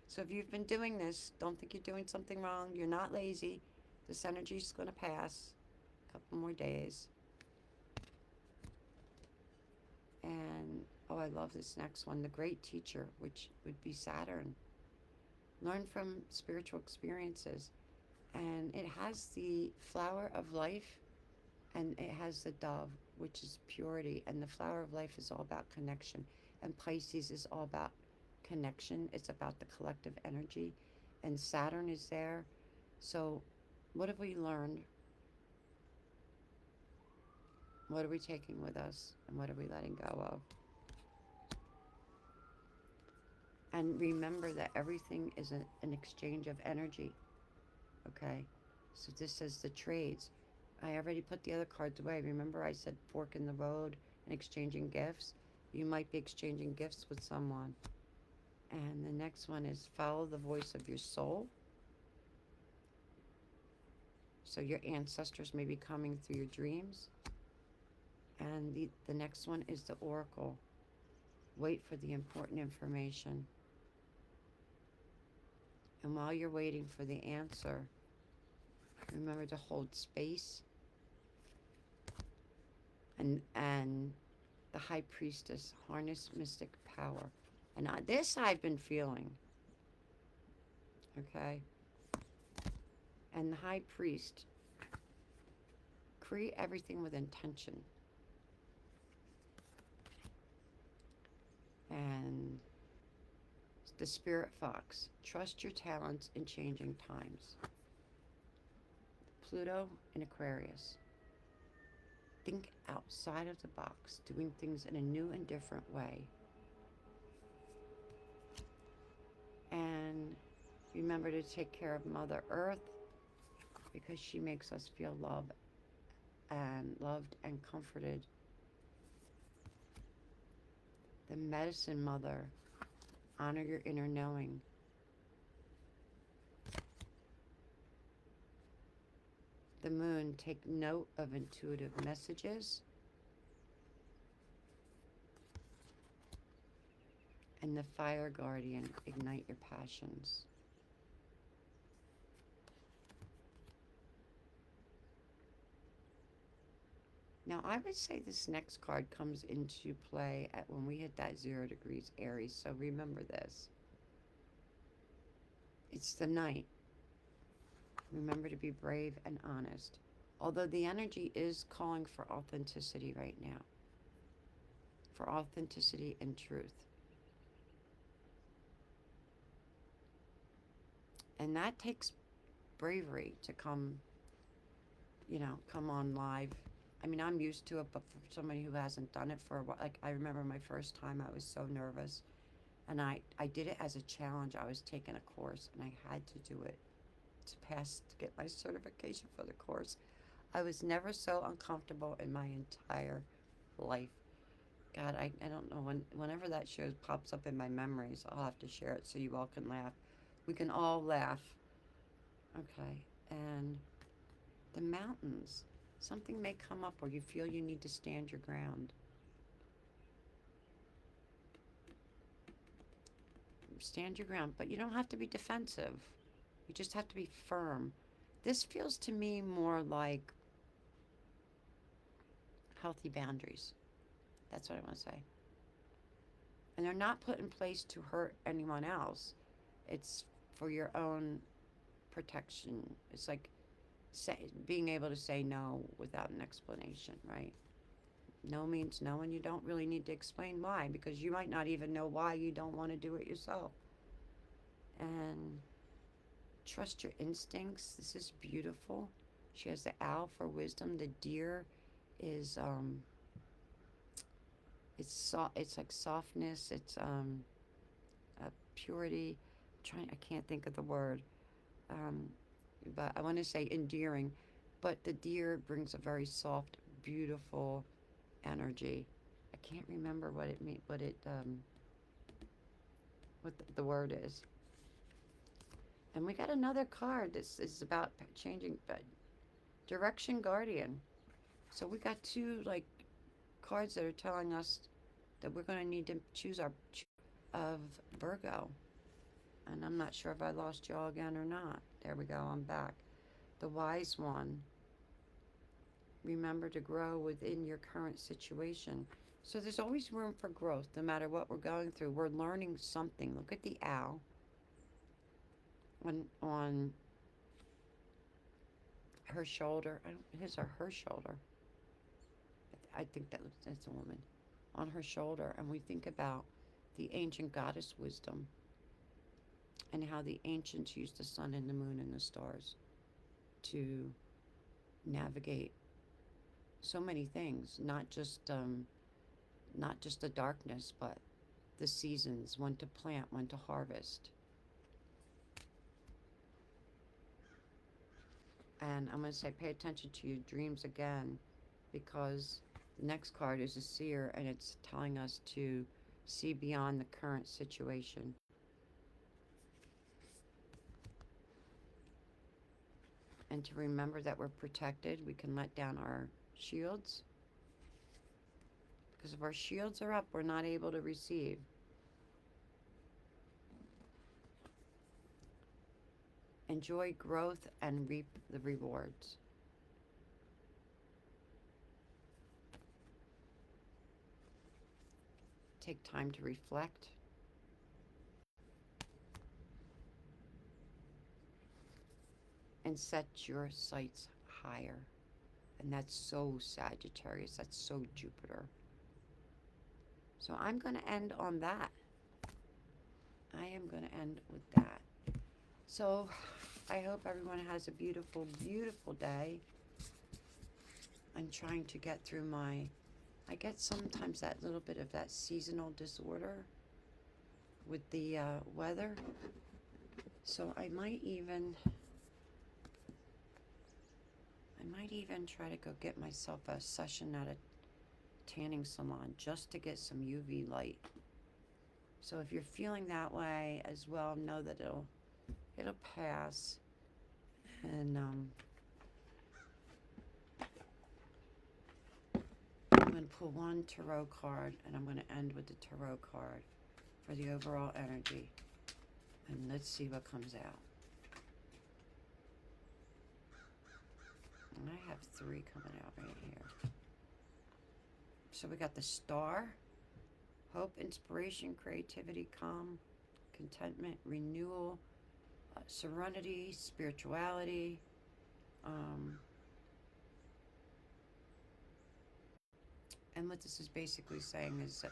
So if you've been doing this, don't think you're doing something wrong. You're not lazy. This energy is going to pass. A couple more days. And, oh, I love this next one. The great teacher, which would be Saturn. Learn from spiritual experiences. And it has the flower of life, and it has the dove, which is purity. And the flower of life is all about connection. And Pisces is all about connection. It's about the collective energy. And Saturn is there. So what have we learned? What are we taking with us? And what are we letting go of? And remember that everything is an exchange of energy. Okay? So this says the trades. I already put the other cards away. Remember I said fork in the road and exchanging gifts? You might be exchanging gifts with someone. And the next one is follow the voice of your soul. So your ancestors may be coming through your dreams. And the next one is the oracle. Wait for the important information. And while you're waiting for the answer, remember to hold space. And the high priestess, harness mystic power. And this I've been feeling. Okay? And the high priest, create everything with intention. And the spirit fox, trust your talents in changing times. Pluto in Aquarius, think outside of the box, doing things in a new and different way. And remember to take care of Mother Earth, because she makes us feel loved and comforted. The medicine mother, honor your inner knowing. The moon, take note of intuitive messages. And the fire guardian, ignite your passions. Now, I would say this next card comes into play at when we hit that 0 degrees Aries, so remember this. It's the Knight. Remember to be brave and honest. Although the energy is calling for authenticity right now. For authenticity and truth. And that takes bravery to come on live. I mean, I'm used to it, but for somebody who hasn't done it for a while, like I remember my first time, I was so nervous. And I did it as a challenge. I was taking a course, and I had to do it to get my certification for the course. I was never so uncomfortable in my entire life. God, I don't know, whenever that show pops up in my memories, I'll have to share it so you all can laugh. We can all laugh. Okay, and the mountains. Something may come up where you feel you need to stand your ground. Stand your ground, but you don't have to be defensive. You just have to be firm. This feels to me more like healthy boundaries. That's what I want to say. And they're not put in place to hurt anyone else. It's for your own protection. It's like being able to say no without an explanation, right? No means no, and you don't really need to explain why, because you might not even know why you don't want to do it yourself. And trust your instincts. This is beautiful. She has the owl for wisdom. The deer is it's like softness. It's purity. I can't think of the word. But I want to say endearing. But the deer brings a very soft, beautiful energy. I can't remember what the word is. And we got another card. This is about changing, but direction guardian. So we got two, like, cards that are telling us that we're going to need to choose our of Virgo. And I'm not sure if I lost y'all again or not. There we go, I'm back. The Wise One. Remember to grow within your current situation. So there's always room for growth, no matter what we're going through. We're learning something. Look at the owl on her shoulder. I don't, his or her shoulder. I think that's a woman. On her shoulder. And we think about the ancient goddess wisdom and how the ancients used the sun and the moon and the stars to navigate so many things, not just the darkness, but the seasons, when to plant, when to harvest. And I'm going to say pay attention to your dreams again, because the next card is a seer, and it's telling us to see beyond the current situation. And to remember that we're protected. We can let down our shields, because if our shields are up, we're not able to receive. Enjoy growth and reap the rewards. Take time to reflect. And set your sights higher. And that's so Sagittarius. That's so Jupiter. So I'm going to end on that. I am going to end with that. So I hope everyone has a beautiful, beautiful day. I'm trying to get through I get sometimes that little bit of that seasonal disorder with the weather. So I might even try to go get myself a session at a tanning salon just to get some UV light. So if you're feeling that way as well, know that it'll pass. And I'm going to pull one tarot card, and I'm going to end with the tarot card for the overall energy. And let's see what comes out. And I have 3 coming out right here. So we got the Star, hope, inspiration, creativity, calm, contentment, renewal, serenity, spirituality. And what this is basically saying is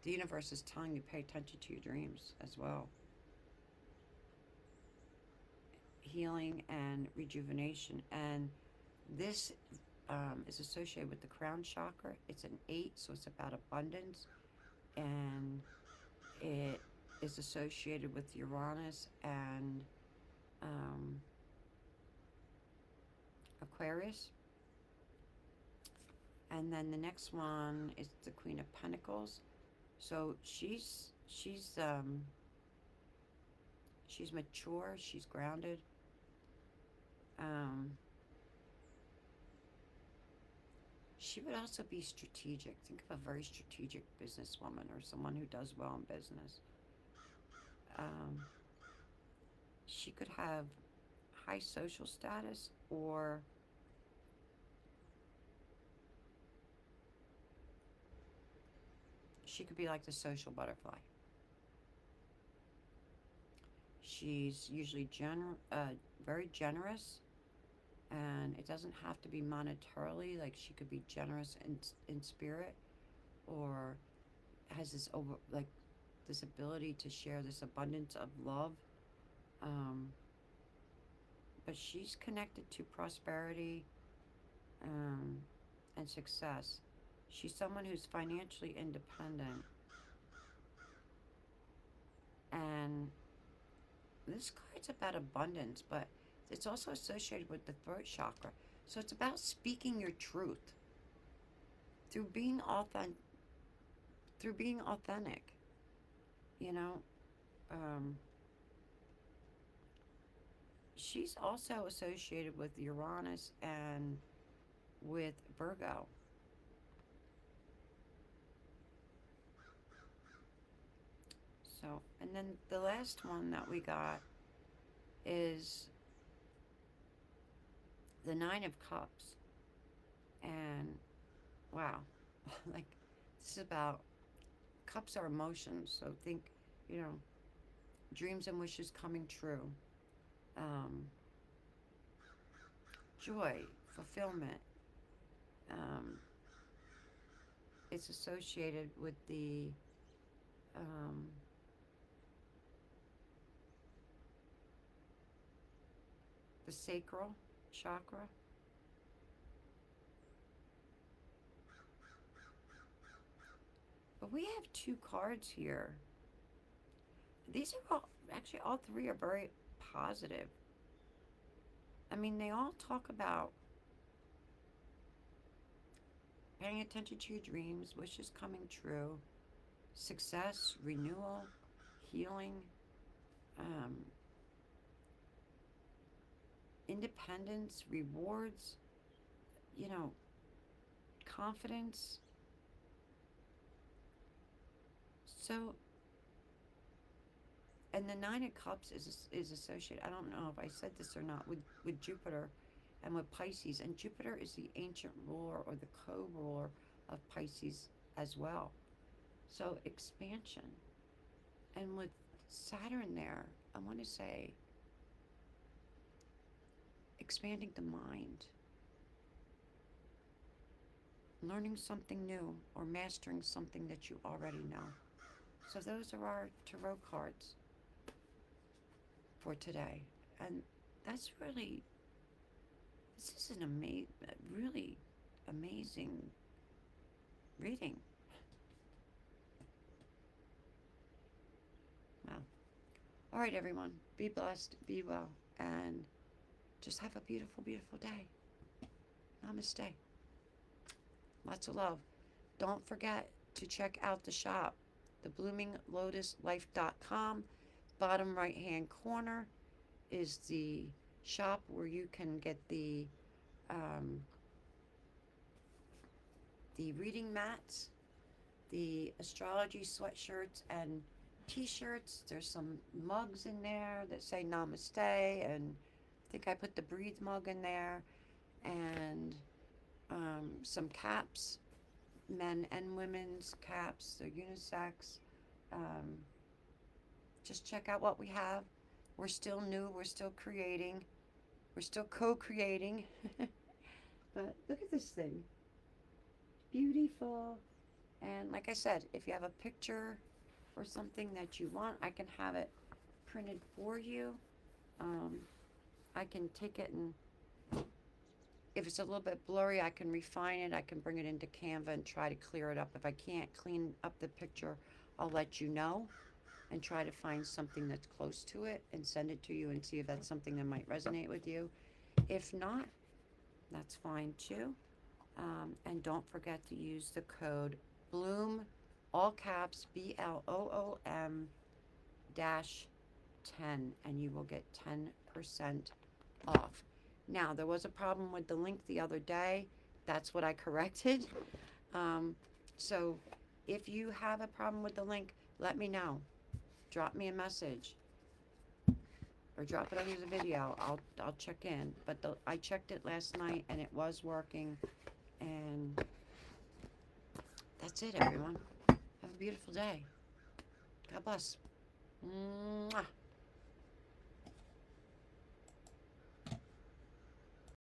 the universe is telling you pay attention to your dreams as well. Healing and rejuvenation. And this is associated with the crown chakra. It's an 8, so it's about abundance. And it is associated with Uranus and Aquarius. And then the next one is the Queen of Pentacles. So she's mature, she's grounded. She would also be strategic. Think of a very strategic businesswoman or someone who does well in business. She could have high social status, or she could be like the social butterfly. She's usually very generous, and it doesn't have to be monetarily. Like, she could be generous in spirit, or has this this ability to share this abundance of love. But she's connected to prosperity and success. She's someone who's financially independent. And this card's about abundance, but it's also associated with the throat chakra. So it's about speaking your truth through being authentic. You know, she's also associated with Uranus and with Virgo. So, and then the last one that we got is the Nine of Cups. And wow, like this is about cups are emotions. So think, you know, dreams and wishes coming true, um, joy, fulfillment. Um, it's associated with um, the sacral chakra. But we have two cards here. These are all, actually, all three are very positive. I mean, they all talk about paying attention to your dreams, wishes coming true, success, renewal, healing, um, independence, rewards, you know, confidence. So, and the Nine of Cups is associated. I don't know if I said this or not with Jupiter, and with Pisces. And Jupiter is the ancient ruler or the co-ruler of Pisces as well. So expansion, and with Saturn there, I want to say expanding the mind, learning something new, or mastering something that you already know. So those are our tarot cards for today. And that's really, this is an really amazing reading. Wow. All right, everyone. Be blessed, be well, and just have a beautiful, beautiful day. Namaste. Lots of love. Don't forget to check out the shop, thebloominglotuslife.com. Bottom right hand corner is the shop where you can get um, the reading mats, the astrology sweatshirts and t-shirts. There's some mugs in there that say namaste, and I think I put the breathe mug in there, and some caps, men and women's caps. They're unisex. um, just check out what we have. We're still new, we're still creating, we're still co-creating. But look at this thing, beautiful. And like I said, if you have a picture or something that you want, I can have it printed for you. um, I can take it, and if it's a little bit blurry, I can refine it. I can bring it into Canva and try to clear it up. If I can't clean up the picture, I'll let you know and try to find something that's close to it and send it to you and see if that's something that might resonate with you. If not, that's fine too. And don't forget to use the code BLOOM, all caps, BLOOM dash 10, and you will get 10% off. Now, there was a problem with the link the other day. That's what I corrected. So if you have a problem with the link, let me know. Drop me a message or drop it under the video. I'll check in. But I checked it last night and it was working. And that's it, everyone. Have a beautiful day. God bless. Mwah.